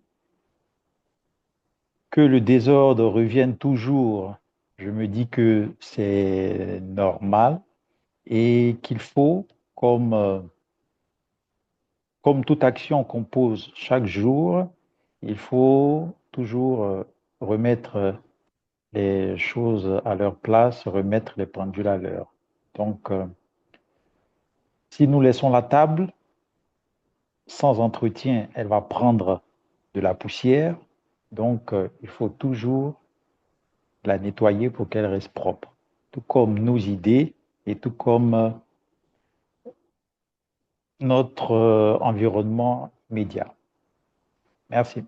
Speaker 1: que le désordre revienne toujours, je me dis que c'est normal et qu'il faut, comme toute action qu'on pose chaque jour, il faut toujours remettre les choses à leur place, remettre les pendules à l'heure. Donc, si nous laissons la table sans entretien, elle va prendre de la poussière. Donc, il faut toujours la nettoyer pour qu'elle reste propre. Tout comme nos idées et tout comme notre environnement média. Merci.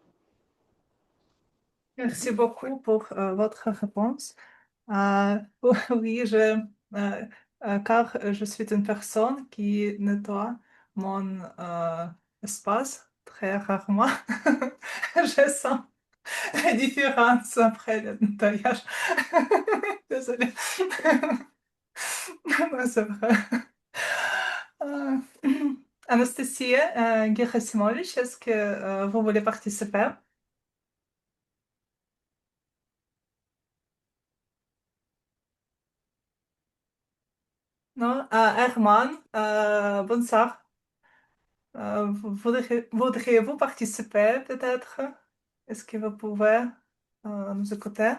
Speaker 7: Merci beaucoup pour votre réponse. Oui, car je suis une personne qui nettoie mon espace très rarement. Je sens la différence après le nettoyage. Désolée. Non, c'est vrai. Euh, Anastasia Gerasimovic, est-ce que vous voulez participer? Non? Herman, bonsoir. Voudriez-vous participer peut-être? Est-ce que vous pouvez nous écouter?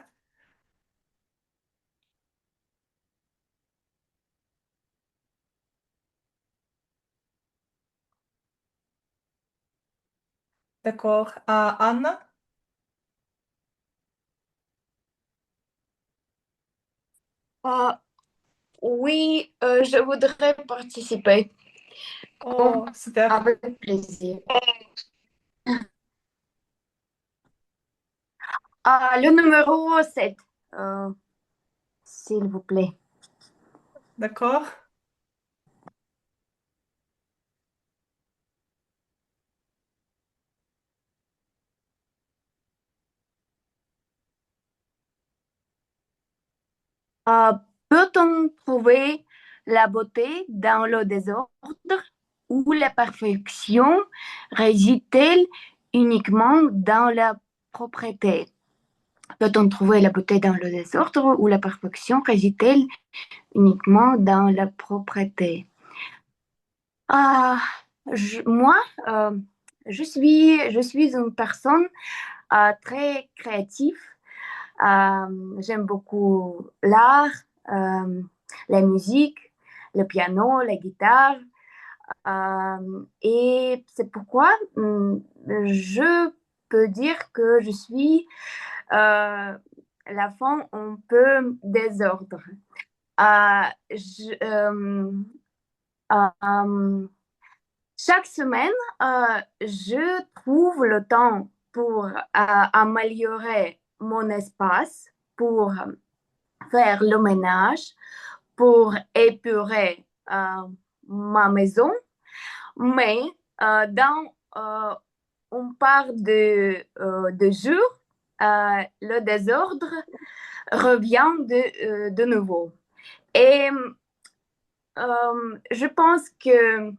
Speaker 7: D'accord. Anna?
Speaker 2: Oui, je voudrais participer
Speaker 7: Oh, super.
Speaker 2: avec plaisir. Le numéro 7, s'il vous plaît.
Speaker 7: D'accord.
Speaker 2: Peut-on trouver la beauté dans le désordre ou la perfection réside-t-elle uniquement dans la propreté? Peut-on trouver la beauté dans le désordre ou la perfection réside-t-elle uniquement dans la propreté? Moi, je suis une personne très créative. J'aime beaucoup l'art, la musique, le piano, la guitare. Et c'est pourquoi je peux dire que je suis la femme un peu désordre. Chaque semaine, je trouve le temps pour améliorer mon espace, pour faire le ménage, pour épurer ma maison. Mais dans une part de jour, le désordre revient de nouveau. Et je pense que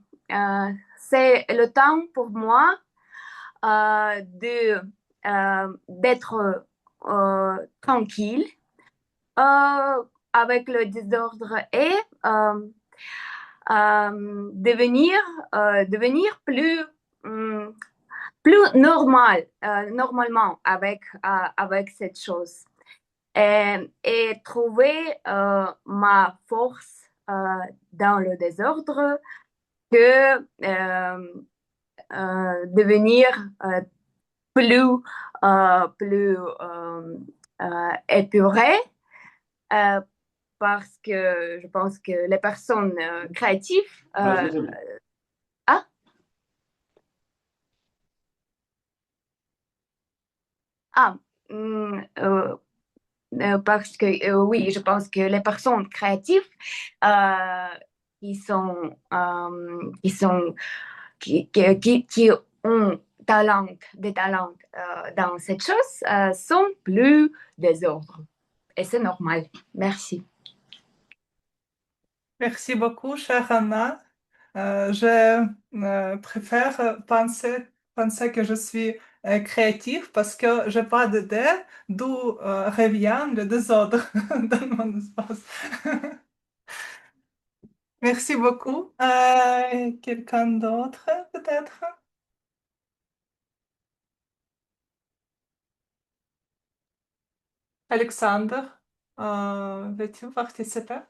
Speaker 2: c'est le temps pour moi d'être tranquille avec le désordre et devenir plus normalement avec cette chose. Et trouver ma force dans le désordre que devenir plus, plus épuré parce que je pense que les personnes créatives. Ah, parce que oui, je pense que les personnes créatives euh, qui sont, qui ont des talents dans cette chose sont plus désordres. Et c'est normal. Merci.
Speaker 7: Merci beaucoup, chère Anna. Je préfère penser que je suis créative parce que je n'ai pas d'idée d'où revient le désordre dans mon espace. Merci beaucoup. Quelqu'un d'autre, peut-être? Alexandre, veux-tu participer?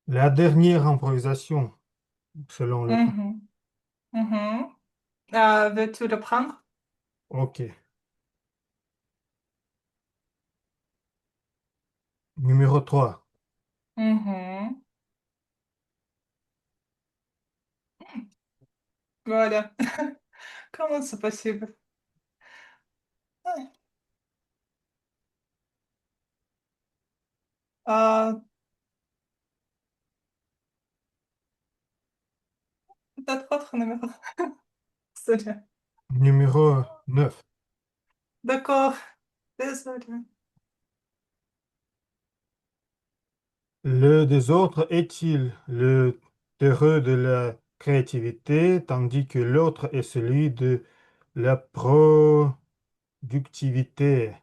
Speaker 3: La dernière improvisation, selon le temps.
Speaker 7: Mhm. Mhm. Veux-tu le prendre?
Speaker 3: OK. Numéro 3.
Speaker 7: Mhm. Voilà. Comment c'est possible? Euh, Peut-être autre numéro. Désolée.
Speaker 3: Numéro 9.
Speaker 7: D'accord. Désolée.
Speaker 3: Le désordre est-il le terreau de la créativité, tandis que l'autre est celui de la productivité?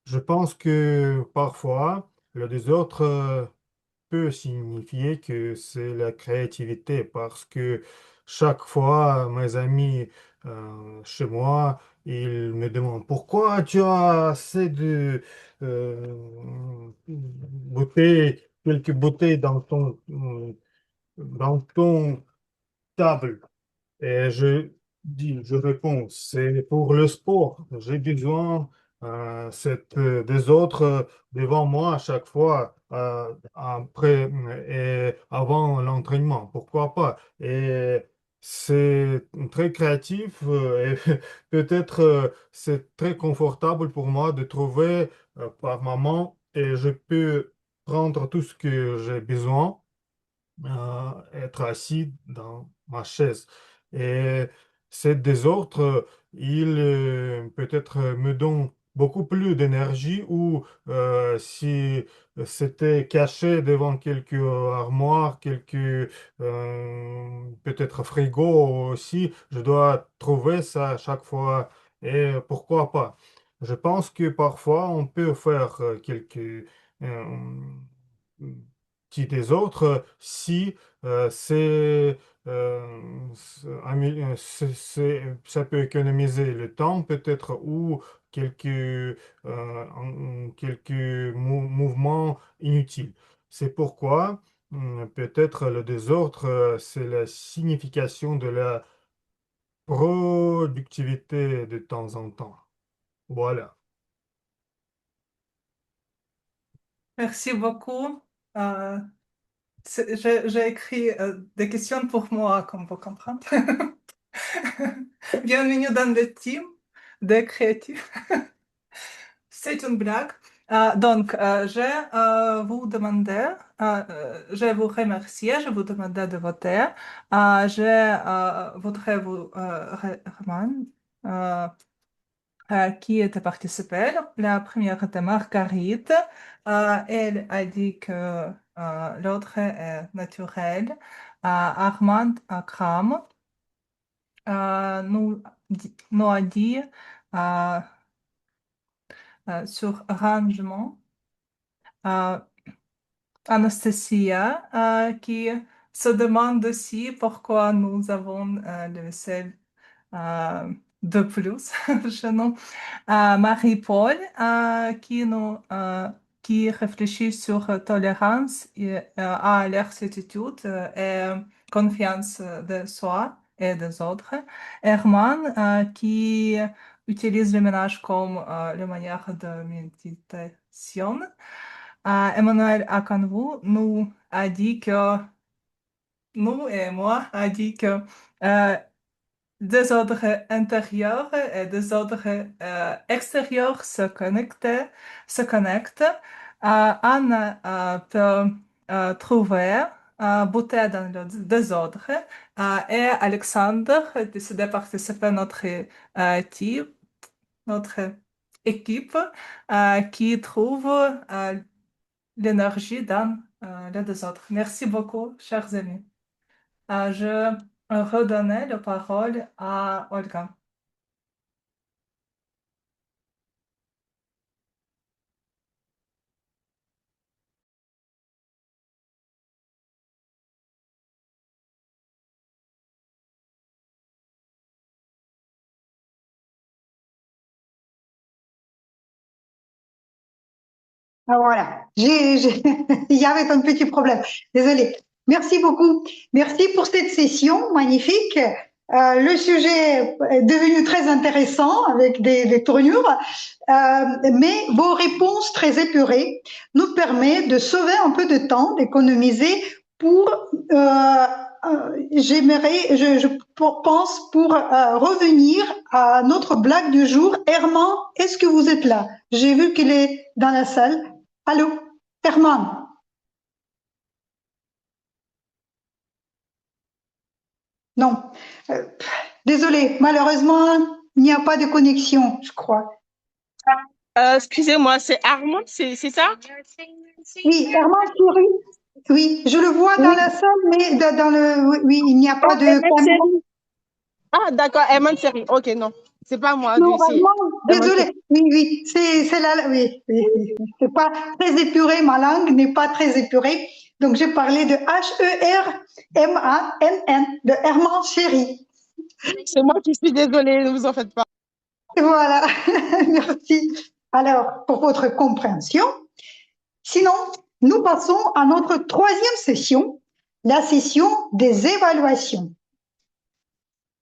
Speaker 3: Je pense que parfois, le désordre peut signifier que c'est la créativité parce que chaque fois, mes amis chez moi, ils me demandent pourquoi tu as assez de bouteilles, quelques bouteilles dans ton table. Et je réponds, c'est pour le sport. J'ai besoin des autres devant moi à chaque fois, après et avant l'entraînement. Pourquoi pas? Et c'est très créatif et peut-être c'est très confortable pour moi de trouver par moment et je peux prendre tout ce que j'ai besoin être assis dans ma chaise. Et ce désordre, il peut-être me donne beaucoup plus d'énergie ou si c'était caché devant quelques armoires, quelques peut-être frigos aussi, je dois trouver ça à chaque fois. Et pourquoi pas? Je pense que parfois on peut faire quelques petits désordres si ça peut économiser le temps peut-être ou quelques mouvements inutiles. C'est pourquoi peut-être le désordre, c'est la signification de la productivité de temps en temps. Voilà.
Speaker 7: Merci beaucoup. Euh, j'ai écrit des questions pour moi, comme vous comprenez. Bienvenue dans le team des créatifs. C'est une blague. Je vous remercier, je vous demander de voter. Je voudrais vous remercier qui était participé. La première était Marguerite. Elle a dit que l'autre est naturel. Armand Akram nous a dit euh, sur rangement. Anastasia qui se demande aussi pourquoi nous avons le vaisselle de plus chez nous. Marie-Paul qui réfléchit sur tolérance à l'incertitude et confiance de soi et des autres. Herman qui utilise le ménage comme la manière de méditation. Emmanuel Akanwu nous a dit que nous et moi a dit que des ordres intérieurs et des ordres extérieurs se connectent. Anne peut trouver beauté dans le désordre et Alexandre décide de participer à notre équipe qui trouve l'énergie dans le désordre. Merci beaucoup, chers amis. Je redonne la parole à Olga.
Speaker 4: Ah, voilà, il y avait un petit problème. Désolée. Merci beaucoup. Merci pour cette session magnifique. Le sujet est devenu très intéressant avec des tournures, mais vos réponses très épurées nous permettent de sauver un peu de temps, d'économiser pour, je pense, pour revenir à notre blague du jour. Herman, est-ce que vous êtes là? J'ai vu qu'il est dans la salle. Allô, Herman? Non. Désolé, malheureusement, il n'y a pas de connexion, je crois.
Speaker 9: Excusez-moi, c'est Armand, c'est ça?
Speaker 4: Oui, Herman Chéri. Oui, je le vois dans la salle, mais oui, il n'y a pas de connexion.
Speaker 9: Ah, d'accord, Herman Seri. Ok, non, c'est pas moi.
Speaker 4: Non, désolé. Oui, c'est là, oui. C'est pas très épuré, ma langue n'est pas très épurée. Donc, j'ai parlé de Hermann, de Herman Chéri.
Speaker 9: C'est moi qui suis désolée, ne vous en faites pas.
Speaker 4: Voilà, merci. Alors, pour votre compréhension. Sinon, nous passons à notre troisième session, la session des évaluations.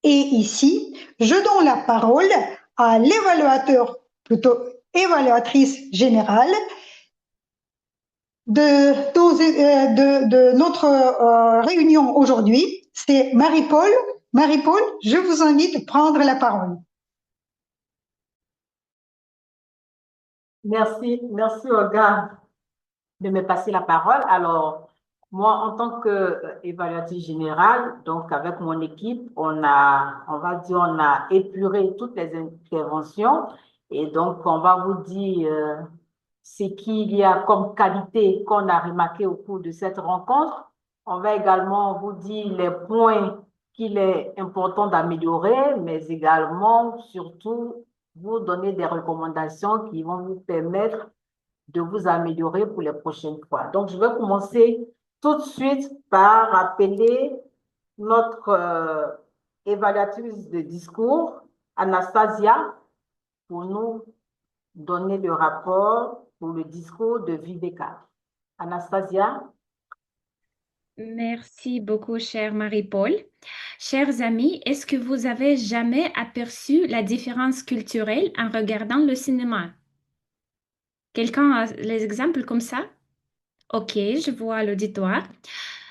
Speaker 4: Et ici, je donne la parole à l'évaluateur, plutôt évaluatrice générale de notre réunion aujourd'hui. C'est Marie-Paul. Marie-Paul, je vous invite à prendre la parole.
Speaker 11: Merci Olga de me passer la parole. Alors, moi, en tant qu'évaluatrice générale, donc avec mon équipe, on a épuré toutes les interventions et donc on va vous dire ce qu'il y a comme qualité qu'on a remarqué au cours de cette rencontre. On va également vous dire les points qu'il est important d'améliorer, mais également, surtout, vous donner des recommandations qui vont vous permettre de vous améliorer pour les prochaines fois. Donc, je vais commencer tout de suite par appeler notre évaluatrice de discours, Anastasia, pour nous donner le rapport pour le discours de Viveka. Anastasia.
Speaker 10: Merci beaucoup, chère Marie-Paul. Chers amis, est-ce que vous avez jamais aperçu la différence culturelle en regardant le cinéma? Quelqu'un a les exemples comme ça? Ok, je vois l'auditoire.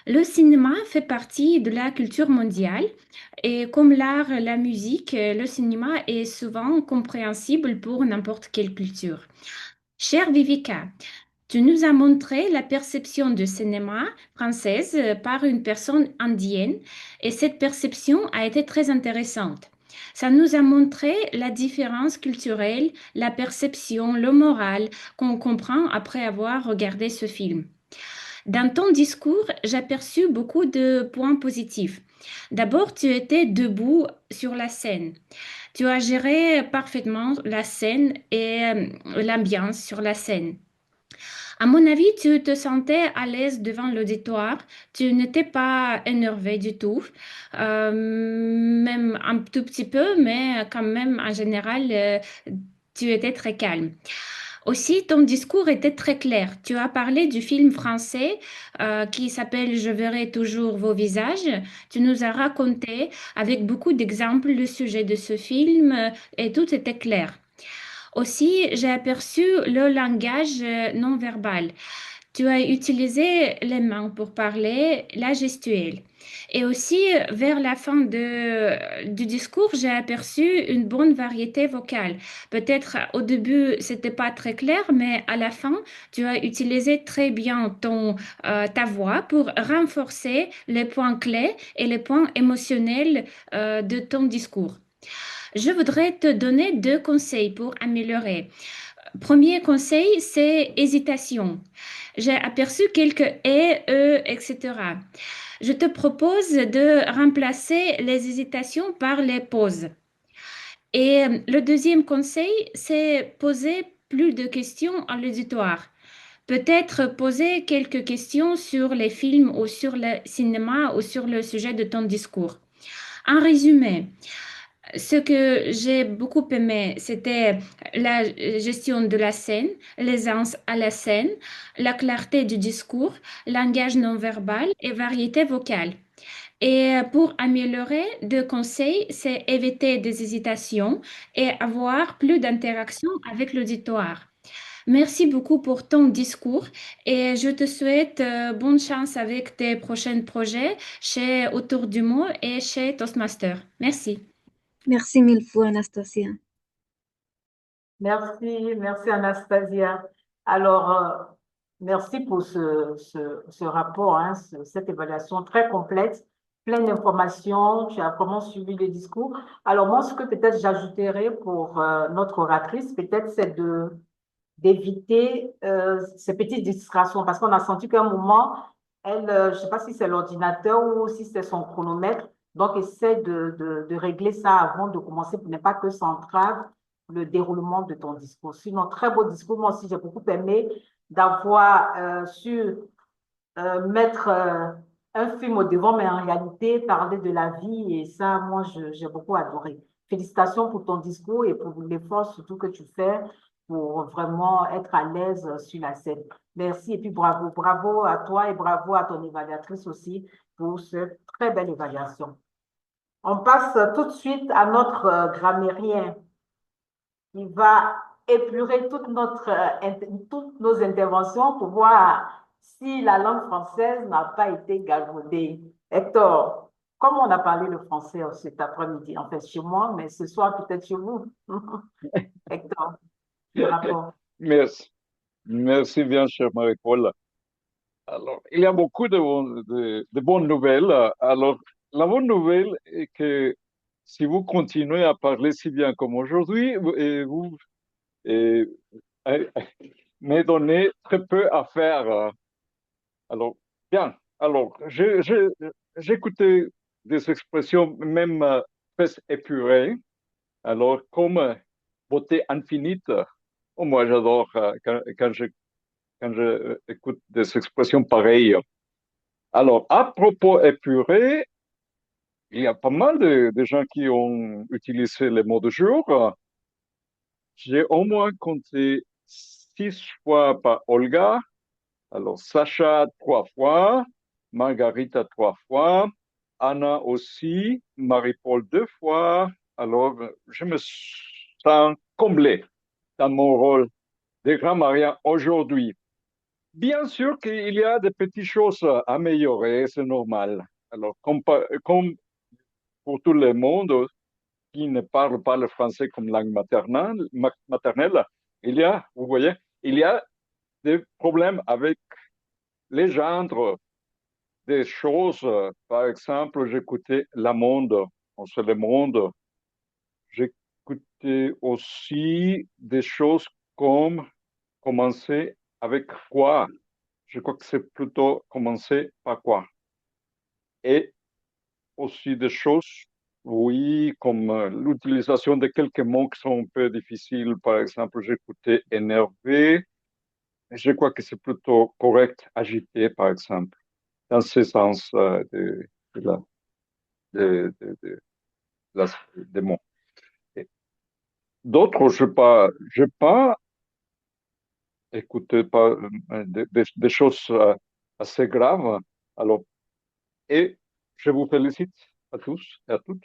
Speaker 10: Le cinéma fait partie de la culture mondiale et comme l'art, la musique, le cinéma est souvent compréhensible pour n'importe quelle culture. Chère Viveka, tu nous as montré la perception du cinéma française par une personne indienne et cette perception a été très intéressante. Ça nous a montré la différence culturelle, la perception, le moral qu'on comprend après avoir regardé ce film. Dans ton discours, j'aperçus beaucoup de points positifs. D'abord, tu étais debout sur la scène. Tu as géré parfaitement la scène et l'ambiance sur la scène. À mon avis, tu te sentais à l'aise devant l'auditoire. Tu n'étais pas énervé du tout, même un tout petit peu, mais quand même, en général, tu étais très calme. Aussi, ton discours était très clair. Tu as parlé du film français qui s'appelle Je verrai toujours vos visages. Tu nous as raconté avec beaucoup d'exemples le sujet de ce film et tout était clair. Aussi, j'ai aperçu le langage non verbal. Tu as utilisé les mains pour parler, la gestuelle. Et aussi, vers la fin du discours, j'ai aperçu une bonne variété vocale. Peut-être au début, c'était pas très clair, mais à la fin, tu as utilisé très bien ta voix pour renforcer les points clés et les points émotionnels de ton discours. Je voudrais te donner 2 conseils pour améliorer. Premier conseil, c'est hésitation. J'ai aperçu quelques et, etc. Je te propose de remplacer les hésitations par les pauses. Et le deuxième conseil, c'est poser plus de questions à l'auditoire. Peut-être poser quelques questions sur les films ou sur le cinéma ou sur le sujet de ton discours. En résumé, ce que j'ai beaucoup aimé, c'était la gestion de la scène, l'aisance à la scène, la clarté du discours, langage non verbal et variété vocale. Et pour améliorer, 2 conseils, c'est éviter des hésitations et avoir plus d'interaction avec l'auditoire. Merci beaucoup pour ton discours et je te souhaite bonne chance avec tes prochains projets chez Autour du mot et chez Toastmaster. Merci.
Speaker 8: Merci mille fois, Anastasia.
Speaker 11: Merci Anastasia. Alors, merci pour ce rapport, hein, cette évaluation très complète, pleine d'informations. Tu as vraiment suivi le discours. Alors, moi, ce que peut-être j'ajouterais pour notre oratrice, peut-être, c'est d'éviter ces petites distractions parce qu'on a senti qu'à un moment, elle, je ne sais pas si c'est l'ordinateur ou si c'est son chronomètre, donc essaie de régler ça avant de commencer pour ne pas que ça entrave le déroulement de ton discours. Sinon, très beau discours. Moi aussi, j'ai beaucoup aimé d'avoir su mettre un film au devant, mais en réalité, parler de la vie. Et ça, moi, j'ai beaucoup adoré. Félicitations pour ton discours et pour l'effort surtout que tu fais pour vraiment être à l'aise sur la scène. Merci et puis bravo. Bravo à toi et bravo à ton évaluatrice aussi pour cette très belle évaluation. On passe tout de suite à notre grammairien qui va épurer toutes nos interventions pour voir si la langue française n'a pas été galvaudée. Hector, comme on a parlé le français cet après-midi, en fait chez moi, mais ce soir peut-être chez vous. Hector, le rapport.
Speaker 5: Merci. Merci bien, cher Marie-Paul. Alors, il y a beaucoup de bonnes nouvelles. Alors, la bonne nouvelle est que si vous continuez à parler si bien comme aujourd'hui, vous euh, me donnez très peu à faire. Alors, bien. Alors, j'écoutais des expressions même très épurées. Alors, comme beauté infinite, oh, moi j'adore quand je écoute des expressions pareilles. Alors, à propos épuré, il y a pas mal de gens qui ont utilisé les mots du jour. J'ai au moins compté 6 fois par Olga. Alors, Sacha 3 fois, Margarita 3 fois, Anna aussi, Marie-Paul 2 fois. Alors, je me sens comblé dans mon rôle de grammairien aujourd'hui. Bien sûr qu'il y a des petites choses à améliorer, c'est normal. Alors, comme pour tout le monde qui ne parle pas le français comme langue maternelle, vous voyez, il y a des problèmes avec les gendres des choses. Par exemple, j'écoutais La Monde, on sait Le Monde. J'écoutais aussi des choses comme commencer avec quoi. Je crois que c'est plutôt commencer par quoi. Et aussi des choses, oui, comme l'utilisation de quelques mots qui sont un peu difficiles. Par exemple, j'écoutais énervé, je crois que c'est plutôt correct agiter, par exemple, dans ce sens de la, de des mots. D'autres, je pas écouté pas, des choses assez graves. Alors, et je vous félicite à tous et à toutes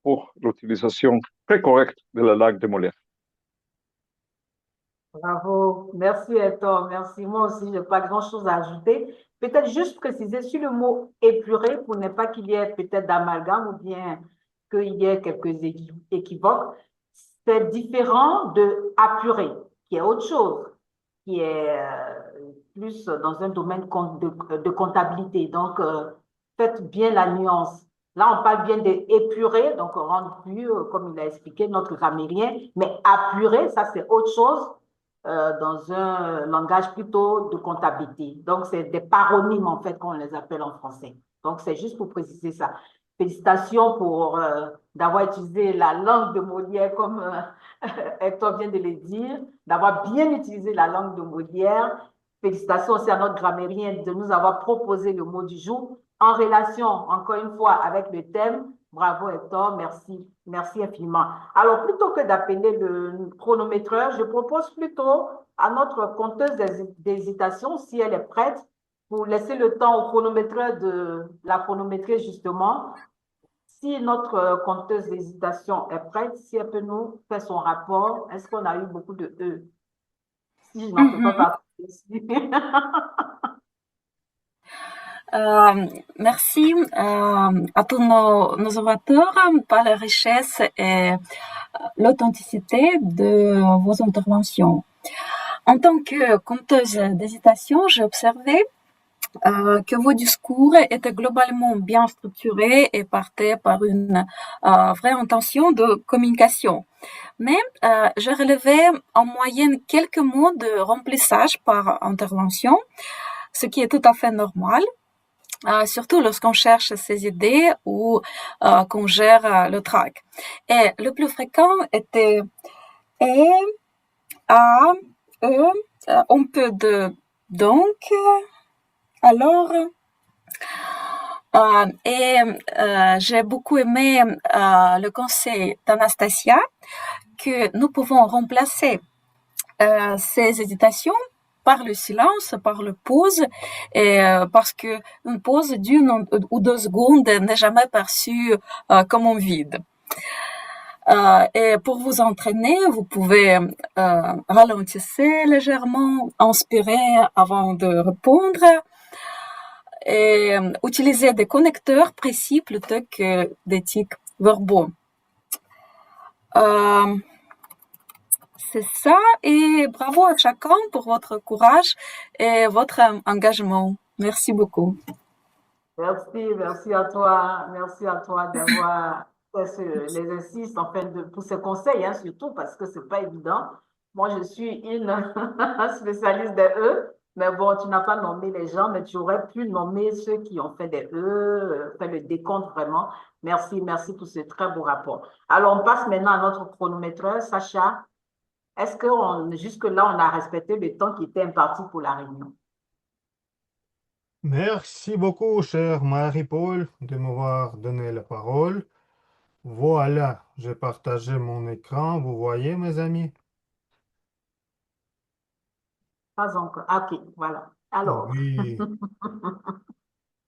Speaker 5: pour l'utilisation très correcte de la langue de Molière.
Speaker 11: Bravo, merci Hector, merci. Moi aussi, je n'ai pas grand-chose à ajouter. Peut-être juste préciser sur le mot épuré pour ne pas qu'il y ait peut-être d'amalgame ou bien qu'il y ait quelques équivoques. C'est différent de apurer, qui est autre chose, qui est plus dans un domaine de comptabilité. Donc, faites bien la nuance. Là, on parle bien d'épurer, donc rendre plus, comme il a expliqué, notre grammairien, mais apurer, ça c'est autre chose dans un langage plutôt de comptabilité. Donc, c'est des paronymes, en fait, qu'on les appelle en français. Donc, c'est juste pour préciser ça. Félicitations pour d'avoir utilisé la langue de Molière, comme Hector vient de le dire, d'avoir bien utilisé la langue de Molière. Félicitations aussi à notre grammairien de nous avoir proposé le mot du jour en relation, encore une fois, avec le thème. Bravo Hector, merci, merci infiniment. Alors, plutôt que d'appeler le chronométreur, je propose plutôt à notre conteuse d'hésitation, si elle est prête, pour laisser le temps au chronométreur de la chronométrer justement. Si notre conteuse d'hésitation est prête, si elle peut nous faire son rapport, est-ce qu'on a eu beaucoup de E? Si je n'en fais pas partie.
Speaker 6: Merci à tous nos orateurs par la richesse et l'authenticité de vos interventions. En tant que conteuse d'hésitation, j'ai observé que vos discours étaient globalement bien structurés et partaient par une vraie intention de communication. Mais j'ai relevé en moyenne quelques mots de remplissage par intervention, ce qui est tout à fait normal. Surtout lorsqu'on cherche ses idées ou qu'on gère le trac. Et le plus fréquent était et, a, un peu de donc, alors, j'ai beaucoup aimé le conseil d'Anastasia que nous pouvons remplacer ces hésitations par le silence, par le pause, et parce que une pause d'une ou deux secondes n'est jamais perçue comme un vide. Et pour vous entraîner, vous pouvez ralentir légèrement, inspirer avant de répondre, et utiliser des connecteurs précis plutôt que des tics verbaux. C'est ça, et bravo à chacun pour votre courage et votre engagement. Merci beaucoup.
Speaker 11: Merci à toi d'avoir fait l'exercice, enfin, pour ces conseils, hein, surtout parce que c'est pas évident. Moi, je suis une spécialiste des E, mais bon, tu n'as pas nommé les gens, mais tu aurais pu nommer ceux qui ont fait des E, fait le décompte vraiment. Merci pour ce très beau rapport. Alors, on passe maintenant à notre chronométreur, Sacha. Est-ce que jusque-là, on a respecté le temps qui était imparti pour la réunion?
Speaker 3: Merci beaucoup, cher Marie-Paul, de m'avoir donné la parole. Voilà, j'ai partagé mon écran. Vous voyez, mes amis?
Speaker 11: Pas encore. Ah, ok, voilà. Alors.
Speaker 3: Oui,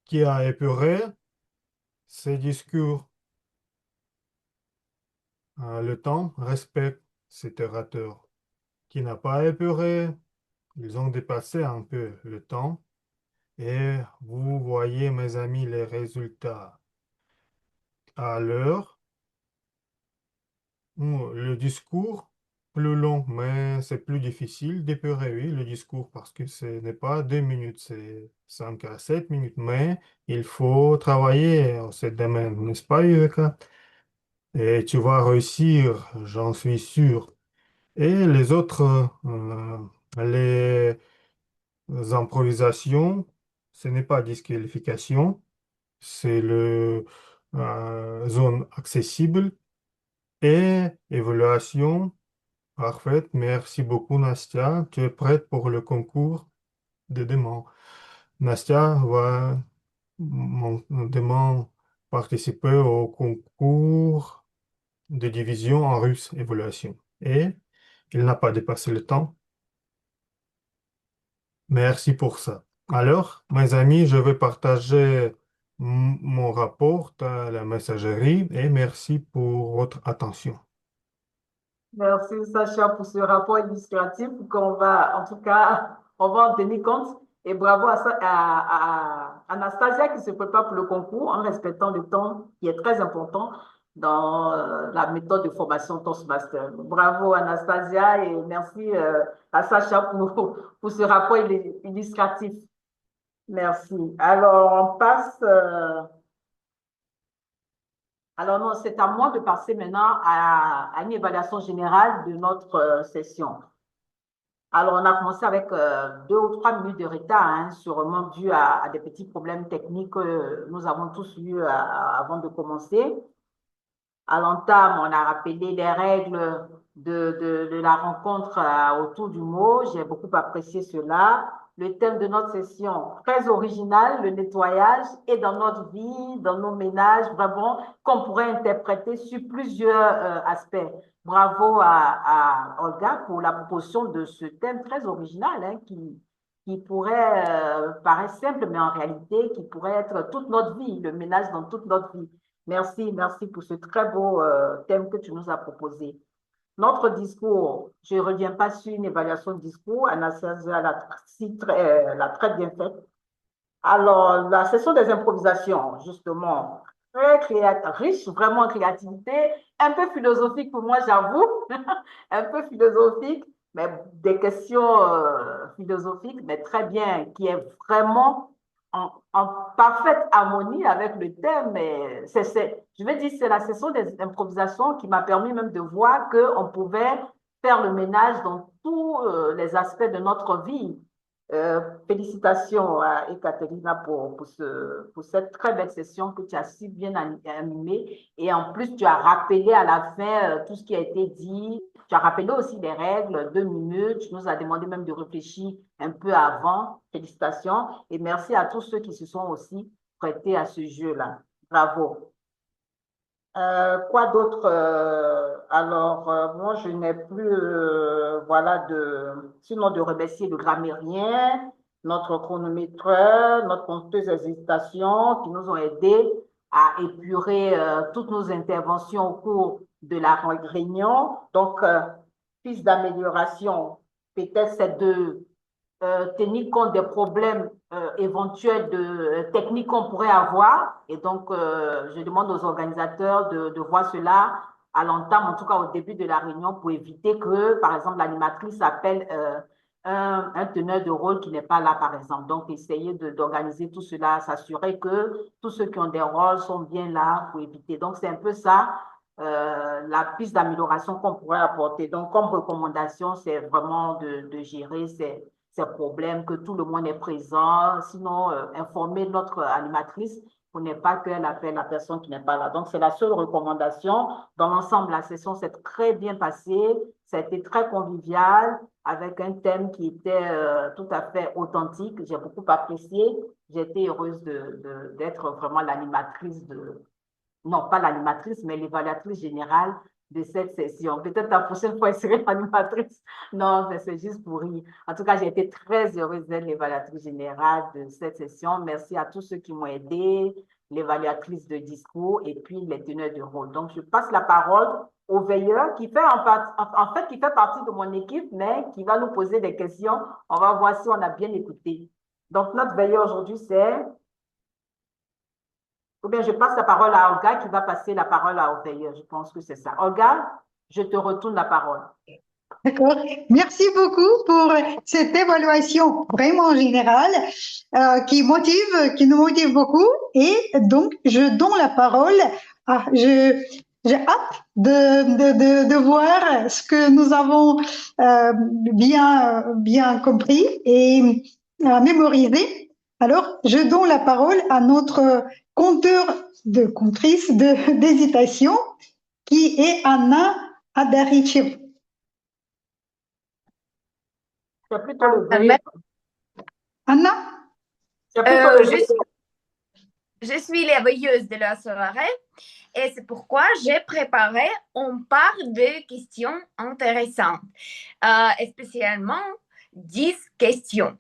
Speaker 3: qui a épuré ses discours. Le temps respecte cet orateur. Qui n'a pas épuré, ils ont dépassé un peu le temps. Et vous voyez, mes amis, les résultats à l'heure. Le discours, plus long, mais c'est plus difficile d'épurer, oui, le discours, parce que ce n'est pas 2 minutes, c'est 5 à 7 minutes. Mais il faut travailler en ce domaine, n'est-ce pas, Yureka? Et tu vas réussir, j'en suis sûr. Et les autres, les improvisations, ce n'est pas disqualification, c'est le zone accessible et évaluation Parfait. Merci beaucoup, Nastia. Tu es prête pour le concours de demain. Nastia va demain participer au concours de division en russe évaluation. Et il n'a pas dépassé le temps. Merci pour ça. Alors, mes amis, je vais partager mon rapport à la messagerie et merci pour votre attention.
Speaker 11: Merci, Sacha, pour ce rapport illustratif qu'on va, en tout cas, on va en tenir compte. Et bravo à Anastasia qui se prépare pour le concours en respectant le temps qui est très important dans la méthode de formation Toastmaster. Bravo, Anastasia, et merci à Sacha pour ce rapport illustratif. Merci. Alors, on passe... Alors non, c'est à moi de passer maintenant à une évaluation générale de notre session. Alors, on a commencé avec 2 ou 3 minutes de retard, hein, sûrement dû à des petits problèmes techniques que nous avons tous eus avant de commencer. À l'entame, on a rappelé les règles de la rencontre autour du mot. J'ai beaucoup apprécié cela. Le thème de notre session, très original, le nettoyage, et dans notre vie, dans nos ménages, vraiment, qu'on pourrait interpréter sur plusieurs aspects. Bravo à Olga pour la proposition de ce thème très original, hein, qui pourrait paraître simple, mais en réalité, qui pourrait être toute notre vie, le ménage dans toute notre vie. Merci, merci pour ce très beau thème que tu nous as proposé. Notre discours, je ne reviens pas sur une évaluation de discours, Anastasia l'a très bien fait. Alors, la session des improvisations, justement, très riche, vraiment en créativité, un peu philosophique pour moi, j'avoue, un peu philosophique, mais des questions philosophiques, mais très bien, qui est vraiment en parfaite harmonie avec le thème. Mais je vais dire, c'est la session des improvisations qui m'a permis même de voir qu'on pouvait faire le ménage dans tous les aspects de notre vie. Félicitations à Ekaterina pour cette très belle session que tu as si bien animée. Et en plus, tu as rappelé à la fin tout ce qui a été dit. Tu as rappelé aussi les règles, 2 minutes. Tu nous as demandé même de réfléchir un peu avant. Félicitations. Et merci à tous ceux qui se sont aussi prêtés à ce jeu-là. Bravo. Quoi d'autre? Alors, moi, je n'ai plus, voilà, sinon de remercier le grammairien, notre chronométreur, notre compteuse d'hésitation qui nous ont aidés à épurer toutes nos interventions au cours de la réunion. Donc, piste d'amélioration, peut-être c'est de tenir compte des problèmes éventuels techniques qu'on pourrait avoir. Et donc, je demande aux organisateurs de voir cela à l'entame, en tout cas au début de la réunion, pour éviter que, par exemple, l'animatrice appelle un teneur de rôle qui n'est pas là, par exemple. Donc, essayer d'organiser tout cela, s'assurer que tous ceux qui ont des rôles sont bien là pour éviter. Donc, c'est un peu ça. La piste d'amélioration qu'on pourrait apporter. Donc, comme recommandation, c'est vraiment de gérer ces problèmes, que tout le monde est présent, sinon informer notre animatrice pour ne pas qu'elle appelle la personne qui n'est pas là. Donc, c'est la seule recommandation. Dans l'ensemble, la session s'est très bien passée, ça a été très convivial, avec un thème qui était tout à fait authentique. J'ai beaucoup apprécié. J'ai été heureuse d'être vraiment l'animatrice non pas l'animatrice, mais l'évaluatrice générale de cette session. Peut-être la prochaine fois, elle serait l'animatrice. Non, mais c'est juste pour rire. En tout cas, j'ai été très heureuse d'être l'évaluatrice générale de cette session. Merci à tous ceux qui m'ont aidé, l'évaluatrice de discours et puis les teneurs de rôle. Donc, je passe la parole au veilleur qui fait qui fait partie de mon équipe, mais qui va nous poser des questions. On va voir si on a bien écouté. Donc, notre veilleur aujourd'hui, c'est... Ou bien je passe la parole à Olga qui va passer la parole à Veilleur. Je pense que c'est ça. Olga, je te retourne la parole.
Speaker 4: D'accord. Merci beaucoup pour cette évaluation vraiment générale qui nous motive beaucoup. Et donc, je donne la parole j'ai hâte de voir ce que nous avons bien compris et mémorisé. Alors, je donne la parole à notre contrice d'hésitation qui est Anna Adarichev.
Speaker 11: C'est plutôt le
Speaker 2: Ah,
Speaker 11: gré.
Speaker 4: Anna?
Speaker 11: C'est plutôt le
Speaker 2: je
Speaker 11: gré.
Speaker 2: je suis la veilleuse de la soirée et c'est pourquoi j'ai préparé un par de questions intéressantes, spécialement 10 questions.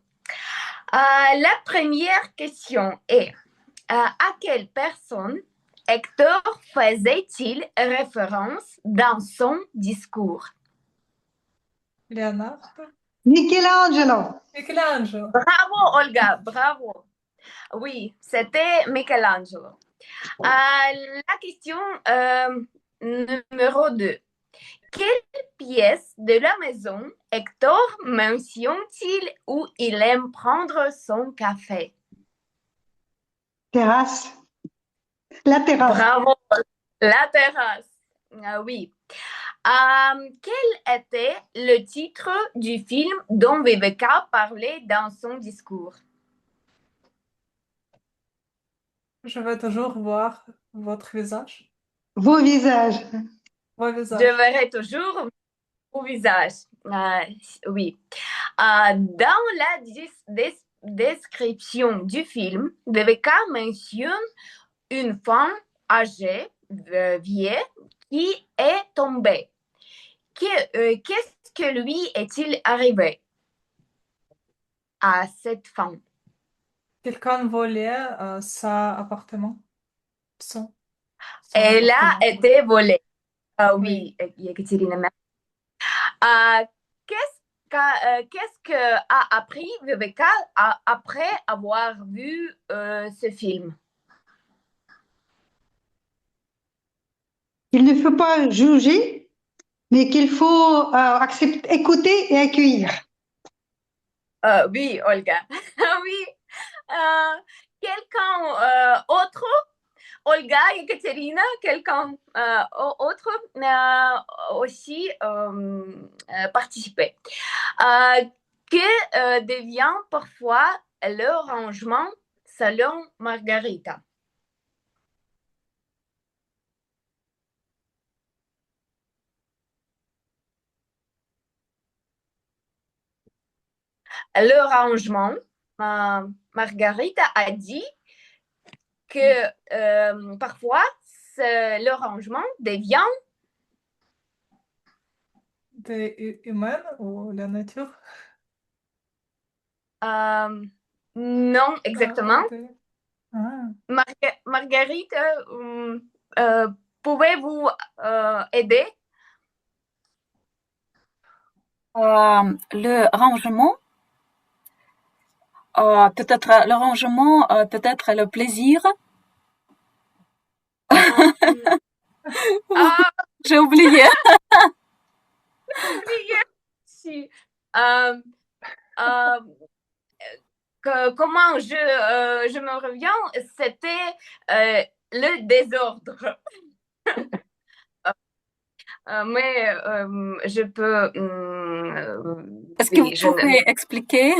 Speaker 2: La première question est à quelle personne Hector faisait-il référence dans son discours?
Speaker 7: Leonardo?
Speaker 4: Michelangelo.
Speaker 7: Michelangelo.
Speaker 2: Bravo, Olga, bravo. Oui, c'était Michelangelo. La question numéro 2. Quelle pièce de la maison Hector mentionne-t-il où il aime prendre son café?
Speaker 4: Terrasse. La terrasse.
Speaker 2: Bravo, la terrasse. Oui. Quel était le titre du film dont Viveca parlait dans son discours?
Speaker 7: Je vais toujours voir votre visage.
Speaker 4: Vos visages.
Speaker 7: Vos
Speaker 2: Je
Speaker 7: visages.
Speaker 2: verrai toujours au visage. Oui. Dans la description du film, Viveca mentionne une femme âgée, vieille, qui est tombée. Qu'est-ce que lui est-il arrivé à cette femme?
Speaker 7: Quelqu'un volait son appartement. Son
Speaker 2: Elle a
Speaker 7: appartement.
Speaker 2: été volée.
Speaker 7: Oui.
Speaker 2: Oui, Yekaterina, merci. Qu'est-ce que a appris Viveca après avoir vu ce film?
Speaker 4: Il ne faut pas juger, mais qu'il faut accepter, écouter et accueillir.
Speaker 2: Oui, Olga. Oui. Quelqu'un autre? Olga, Ekaterina, quelqu'un autre aussi participé. Que devient parfois le rangement selon Margarita? Le rangement, Margarita a dit que parfois le rangement devient
Speaker 7: Des humains ou la nature?
Speaker 2: non exactement. Marguerite, pouvez-vous aider?
Speaker 6: Le rangement, peut-être le rangement, peut-être le plaisir. J'ai oublié.
Speaker 2: Si. Comment je me reviens, c'était le désordre. Mais je peux.
Speaker 6: Est-ce que vous pouvez expliquer?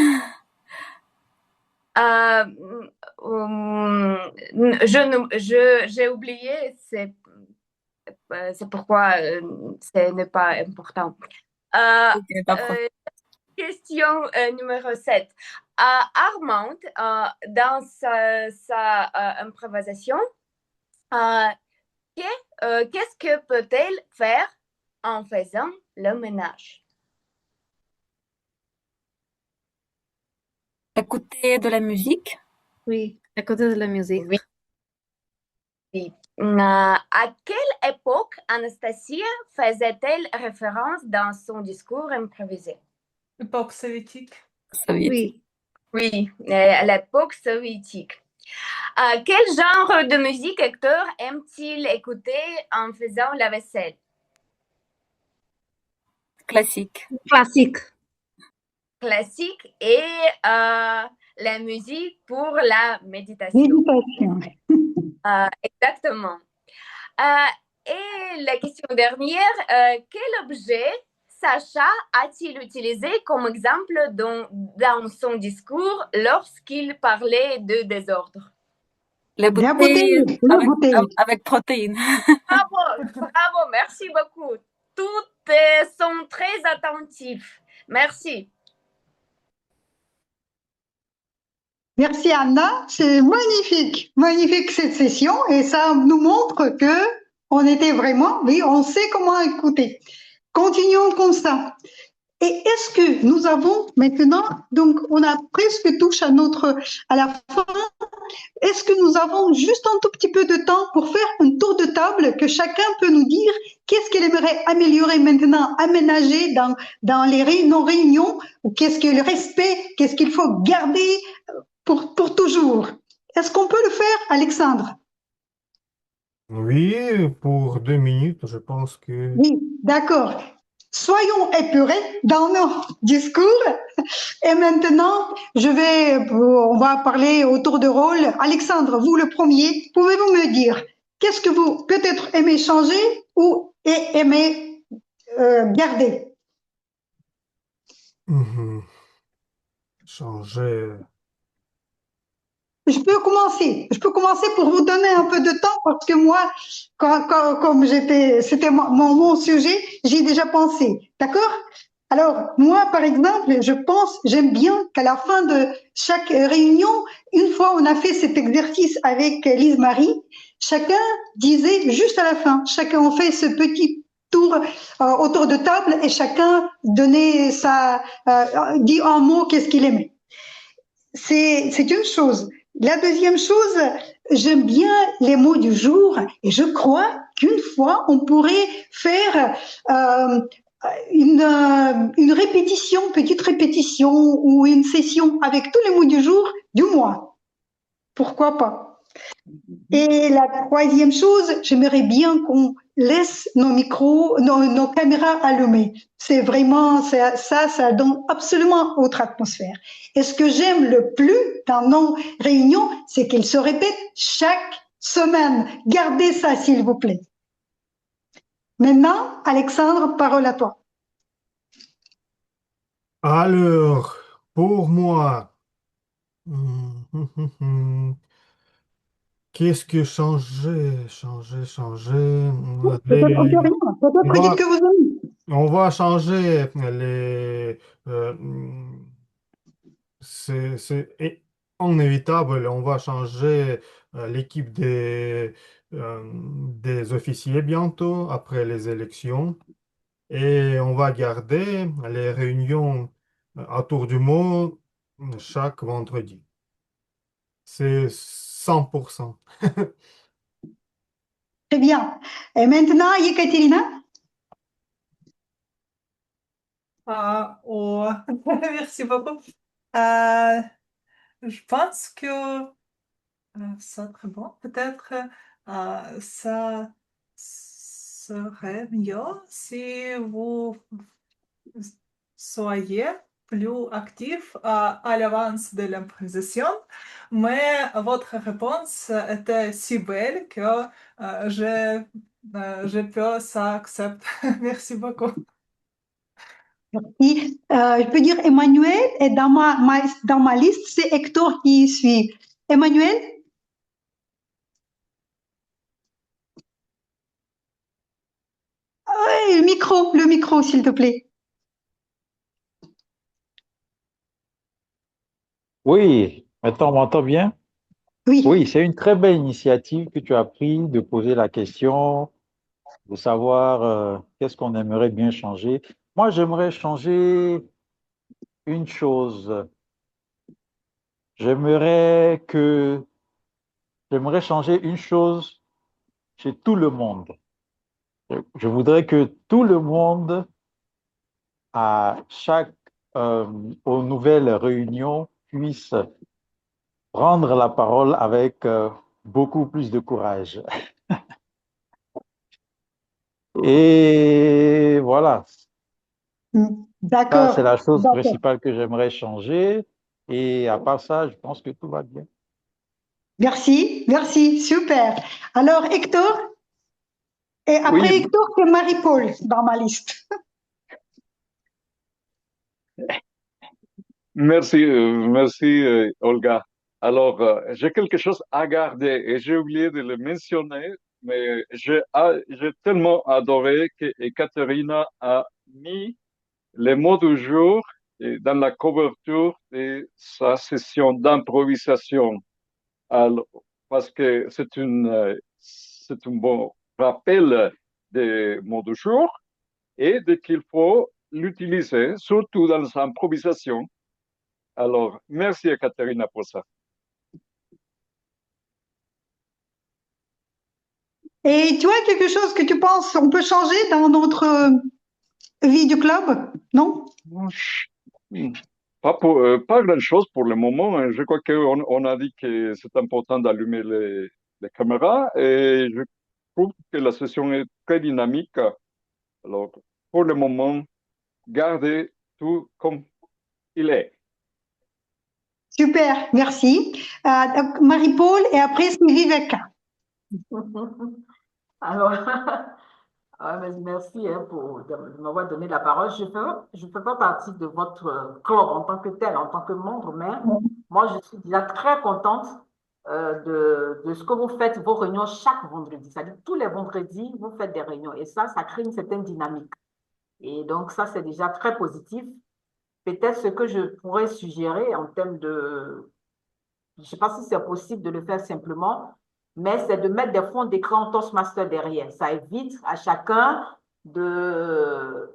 Speaker 2: J'ai oublié, c'est pourquoi ce n'est pas important.
Speaker 6: Okay, pas de problème.
Speaker 2: Question numéro 7. Armand, dans sa improvisation, qu'est-ce que peut-elle faire en faisant le ménage?
Speaker 6: Écouter de la musique.
Speaker 8: Oui, écouter de la musique.
Speaker 2: Oui. Oui. À quelle époque Anastasia faisait-elle référence dans son discours improvisé?
Speaker 7: Époque soviétique.
Speaker 8: Oui.
Speaker 2: Oui, à l'époque soviétique. Quel genre de musique Hector aime-t-il écouter en faisant la vaisselle?
Speaker 6: Classique.
Speaker 8: Classique.
Speaker 2: Classique et la musique pour la méditation.
Speaker 4: Méditation.
Speaker 2: Exactement. Et la question dernière, quel objet Sacha a-t-il utilisé comme exemple dans son discours lorsqu'il parlait de désordre?
Speaker 6: La bouteille, avec protéines.
Speaker 2: Bravo, merci beaucoup. Toutes sont très attentifs. Merci.
Speaker 4: Merci Anna, c'est magnifique, magnifique cette session et ça nous montre que on était vraiment, oui, on sait comment écouter. Continuons comme ça. Et est-ce que nous avons maintenant, donc on a presque touché à la fin, est-ce que nous avons juste un tout petit peu de temps pour faire un tour de table que chacun peut nous dire qu'est-ce qu'il aimerait améliorer maintenant, aménager dans nos réunions, ou qu'est-ce que le respect, qu'est-ce qu'il faut garder pour toujours. Est-ce qu'on peut le faire, Alexandre?
Speaker 3: Oui, pour 2 minutes, je pense que...
Speaker 4: Oui, d'accord. Soyons épurés dans nos discours. Et maintenant, on va parler au tour de rôle. Alexandre, vous le premier, pouvez-vous me dire qu'est-ce que vous peut-être aimez changer ou aimez garder?
Speaker 3: Changer.
Speaker 4: Je peux commencer pour vous donner un peu de temps parce que moi, comme c'était mon sujet, j'y ai déjà pensé. D'accord? Alors, moi, par exemple, j'aime bien qu'à la fin de chaque réunion, une fois on a fait cet exercice avec Lise Marie, chacun disait juste à la fin, chacun on fait ce petit tour autour de table et chacun dit en mot qu'est-ce qu'il aimait. C'est une chose. La deuxième chose, j'aime bien les mots du jour et je crois qu'une fois, on pourrait faire une répétition, petite répétition ou une session avec tous les mots du jour du mois. Pourquoi pas? Et la troisième chose, j'aimerais bien qu'on laisse nos micros, nos caméras allumées. C'est vraiment ça donne absolument autre atmosphère. Et ce que j'aime le plus dans nos réunions, c'est qu'elles se répètent chaque semaine. Gardez ça, s'il vous plaît. Maintenant, Alexandre, parole à toi.
Speaker 3: Alors, pour moi, qu'est-ce que changer?
Speaker 4: Peut-être dites que vous aimez.
Speaker 3: On va changer c'est inévitable, on va changer l'équipe des officiers bientôt après les élections et on va garder les réunions à tour du mot chaque vendredi. C'est 100%.
Speaker 4: Très bien. Et maintenant, Yekaterina?
Speaker 7: Merci beaucoup. Je pense que c'est très bon. Peut-être ça serait mieux si vous soyez plus actif à l'avance de l'improvisation, mais votre réponse était si belle que je peux s'accepter. Merci beaucoup.
Speaker 4: Merci. Je peux dire Emmanuel et dans ma liste, c'est Hector qui suit. Emmanuel? Oui, le micro, s'il te plaît.
Speaker 1: Oui, maintenant on m'entend bien?
Speaker 4: Oui.
Speaker 1: Oui, c'est une très belle initiative que tu as prise de poser la question, de savoir qu'est-ce qu'on aimerait bien changer. Moi, j'aimerais changer une chose. J'aimerais que J'aimerais changer une chose chez tout le monde. Je voudrais que tout le monde, à chaque, aux nouvelles réunions, puisse prendre la parole avec beaucoup plus de courage. Et voilà, ça,
Speaker 4: D'accord.
Speaker 1: c'est la chose
Speaker 4: D'accord.
Speaker 1: principale que j'aimerais changer. Et à part ça, je pense que tout va bien.
Speaker 4: Merci, super. Alors, Hector? Et après
Speaker 5: Oui,
Speaker 4: Hector, c'est Marie-Paul dans ma liste.
Speaker 5: merci Olga. Alors, j'ai quelque chose à garder et j'ai oublié de le mentionner, mais j'ai tellement adoré que Ekaterina a mis les mots du jour et dans la couverture de sa session d'improvisation. Alors, parce que c'est un bon rappel des mots du jour et de qu'il faut l'utiliser, surtout dans l'improvisation. Alors, merci Ekaterina pour ça.
Speaker 4: Et tu as quelque chose que tu penses on peut changer dans notre vie du club, non?
Speaker 5: Pas grand-chose pour le moment. Je crois qu'on a dit que c'est important d'allumer les caméras et je trouve que la session est très dynamique. Alors, pour le moment, gardez tout comme il est.
Speaker 4: Super, merci. Marie-Paul et après c'est Viveka.
Speaker 11: Alors, merci de m'avoir donné la parole. Je ne fais pas partie de votre club en tant que tel, en tant que membre, mais moi, je suis déjà très contente de ce que vous faites, vos réunions chaque vendredi. C'est-à-dire tous les vendredis, vous faites des réunions et ça crée une certaine dynamique. Et donc, ça, c'est déjà très positif. Peut-être ce que je pourrais suggérer en termes de... Je ne sais pas si c'est possible de le faire simplement, mais c'est de mettre des fonds d'écran Toastmaster derrière. Ça évite à chacun de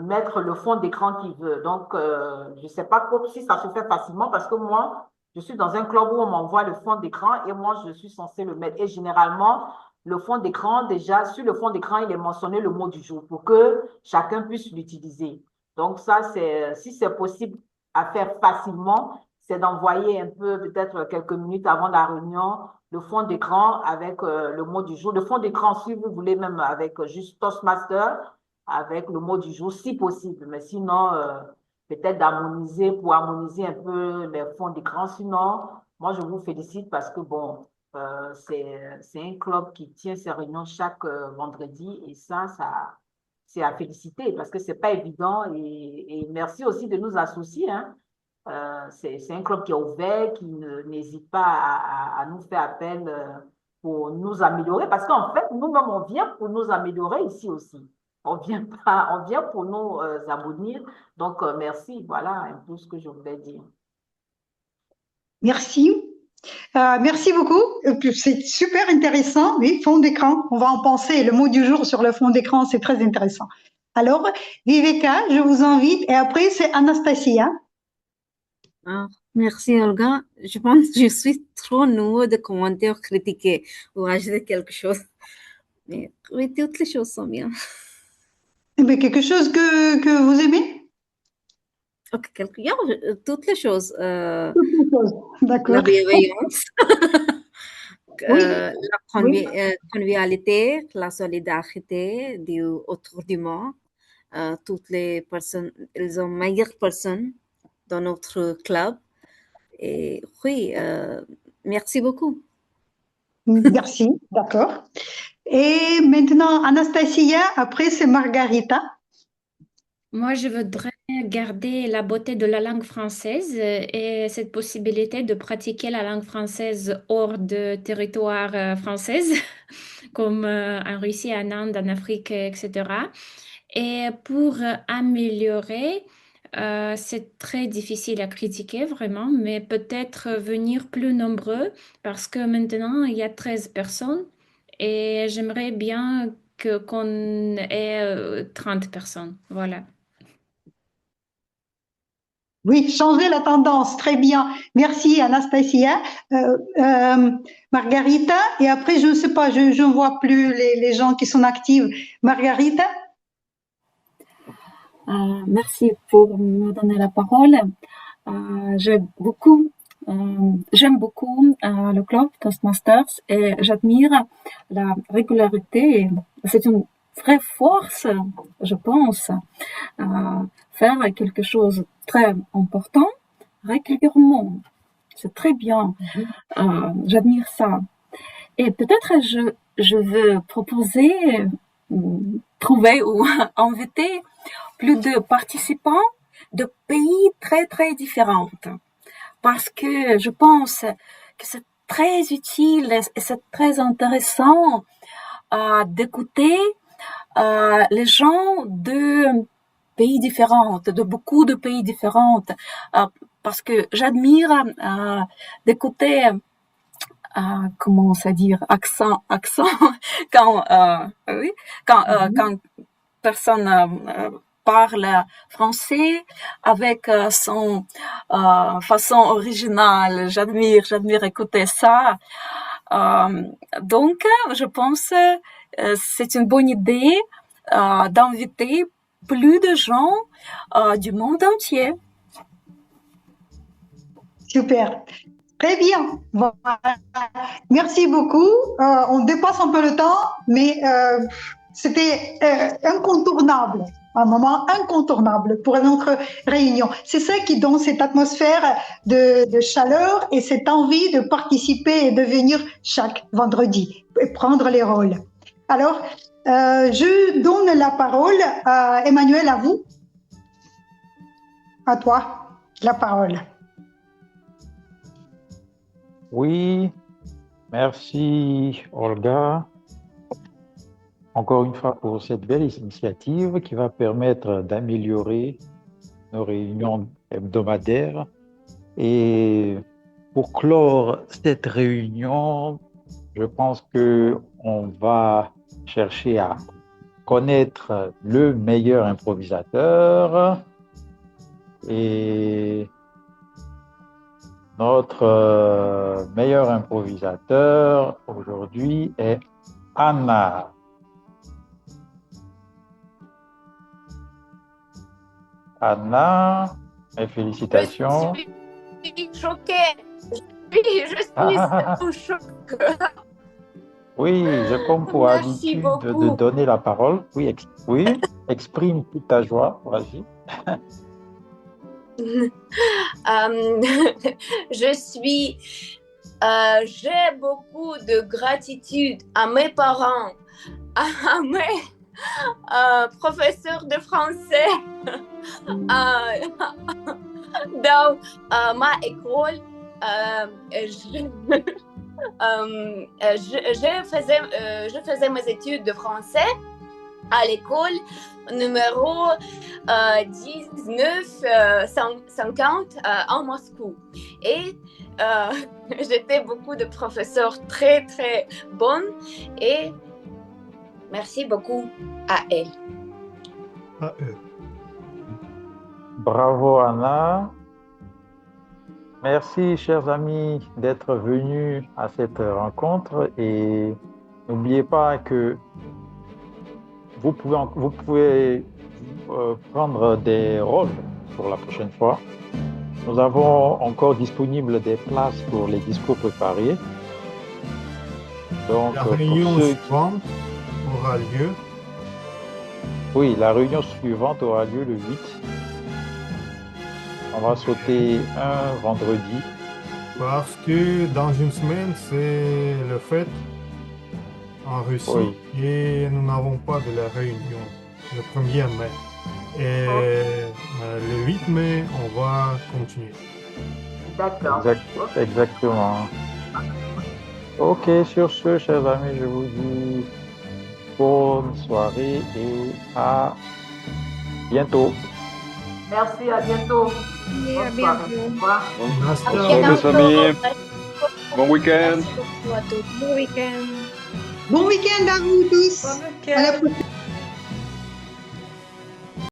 Speaker 11: mettre le fond d'écran qu'il veut. Donc, je ne sais pas si ça se fait facilement parce que moi, je suis dans un club où on m'envoie le fond d'écran et moi, je suis censée le mettre. Et généralement, le fond d'écran, déjà, sur le fond d'écran, il est mentionné le mot du jour pour que chacun puisse l'utiliser. Donc, ça, si c'est possible à faire facilement, c'est d'envoyer un peu, peut-être quelques minutes avant la réunion, le fond d'écran avec le mot du jour. Le fond d'écran, si vous voulez, même avec juste Toastmaster, avec le mot du jour, si possible. Mais sinon, peut-être pour harmoniser un peu les fonds d'écran. Sinon, moi, je vous félicite parce que, bon, c'est un club qui tient ses réunions chaque vendredi et ça c'est à féliciter parce que c'est pas évident et merci aussi de nous associer, hein. C'est un club qui est ouvert, qui n'hésite pas à nous faire appel pour nous améliorer parce qu'en fait, nous-mêmes, on vient pour nous améliorer ici aussi. On vient pour nous abonner. Donc, merci. Voilà un peu ce que je voulais dire.
Speaker 4: Merci. Merci beaucoup. C'est super intéressant. Oui, fond d'écran. On va en penser. Le mot du jour sur le fond d'écran, c'est très intéressant. Alors, Viveka, je vous invite. Et après, c'est Anastasia.
Speaker 8: Merci Olga. Je pense que je suis trop nouveau de commenter ou critiquer ou ajouter quelque chose. Mais oui, toutes les choses sont bien.
Speaker 4: Mais quelque chose que vous aimez?
Speaker 8: Ok, toutes les choses.
Speaker 4: Toutes les choses, d'accord.
Speaker 8: La bienveillance,
Speaker 4: Oui.
Speaker 8: la convivialité, la solidarité autour du monde. Toutes les personnes, elles sont meilleures personnes dans notre club. Et oui, merci beaucoup.
Speaker 4: Merci, d'accord. Et maintenant, Anastasia, après c'est Margarita.
Speaker 10: Moi, je voudrais garder la beauté de la langue française et cette possibilité de pratiquer la langue française hors de territoire française, comme en Russie, en Inde, en Afrique, etc. Et pour améliorer, c'est très difficile à critiquer vraiment, mais peut-être venir plus nombreux parce que maintenant, il y a 13 personnes et j'aimerais bien qu'on ait 30 personnes. Voilà.
Speaker 4: Oui, changer la tendance, très bien. Merci Anastasia. Margarita, et après, je ne sais pas, je ne vois plus les gens qui sont actifs. Margarita?
Speaker 6: Merci pour me donner la parole. J'aime beaucoup le club Toastmasters et j'admire la régularité. C'est une vraie force, je pense, faire quelque chose de très important régulièrement. C'est très bien. J'admire ça. Et peut-être je veux proposer, trouver ou inviter plus de participants de pays très, très différents. Parce que je pense que c'est très utile et c'est très intéressant d'écouter les gens de pays différents, de beaucoup de pays différents, parce que j'admire d'écouter comment ça dire accent quand oui quand personne parle français avec son façon originale. J'admire écouter ça. Donc, je pense c'est une bonne idée d'inviter plus de gens du monde entier.
Speaker 4: Super. Très bien. Voilà. Merci beaucoup. On dépasse un peu le temps, mais c'était incontournable. Un moment incontournable pour notre réunion. C'est ça qui donne cette atmosphère de chaleur et cette envie de participer et de venir chaque vendredi et prendre les rôles. Alors, je donne la parole à Emmanuel, à vous. À toi, la parole.
Speaker 1: Oui, merci Olga. Encore une fois pour cette belle initiative qui va permettre d'améliorer nos réunions hebdomadaires. Et pour clore cette réunion, je pense qu'on va chercher à connaître le meilleur improvisateur. Et notre meilleur improvisateur aujourd'hui est Anna. Anna, mes félicitations.
Speaker 2: Je suis choquée. Je suis sous choc.
Speaker 1: Oui, j'ai comme pour
Speaker 2: Merci
Speaker 1: habitude
Speaker 2: beaucoup.
Speaker 1: de donner la parole. Oui, exprime toute ta joie, vas-y.
Speaker 2: J'ai beaucoup de gratitude à mes parents, à mes professeurs de français, dans ma école. Je faisais mes études de français à l'école numéro 1950 en Moscou. Et j'étais beaucoup de professeurs très, très bons et merci beaucoup à elle.
Speaker 3: À eux.
Speaker 1: Bravo Anna. Merci chers amis d'être venus à cette rencontre et n'oubliez pas que vous pouvez prendre des rôles pour la prochaine fois. Nous avons encore disponible des places pour les discours préparés. Donc,
Speaker 3: la réunion suivante aura lieu.
Speaker 1: Oui, la réunion suivante aura lieu le 8. On va sauter un vendredi.
Speaker 3: Parce que dans une semaine, c'est le fête en Russie. Oui. Et nous n'avons pas de la réunion le 1er mai. Et le 8 mai, on va continuer.
Speaker 11: D'accord.
Speaker 1: Exactement. Ok, sur ce, chers amis, je vous dis bonne soirée et à bientôt.
Speaker 11: Merci, à bientôt.
Speaker 10: Et à bientôt.
Speaker 5: Bonne soirée, les amis. Bon week-end.
Speaker 10: Bon week-end.
Speaker 4: Bon week-end à vous tous.
Speaker 7: Bon
Speaker 4: À la
Speaker 7: week-end.
Speaker 4: prochaine.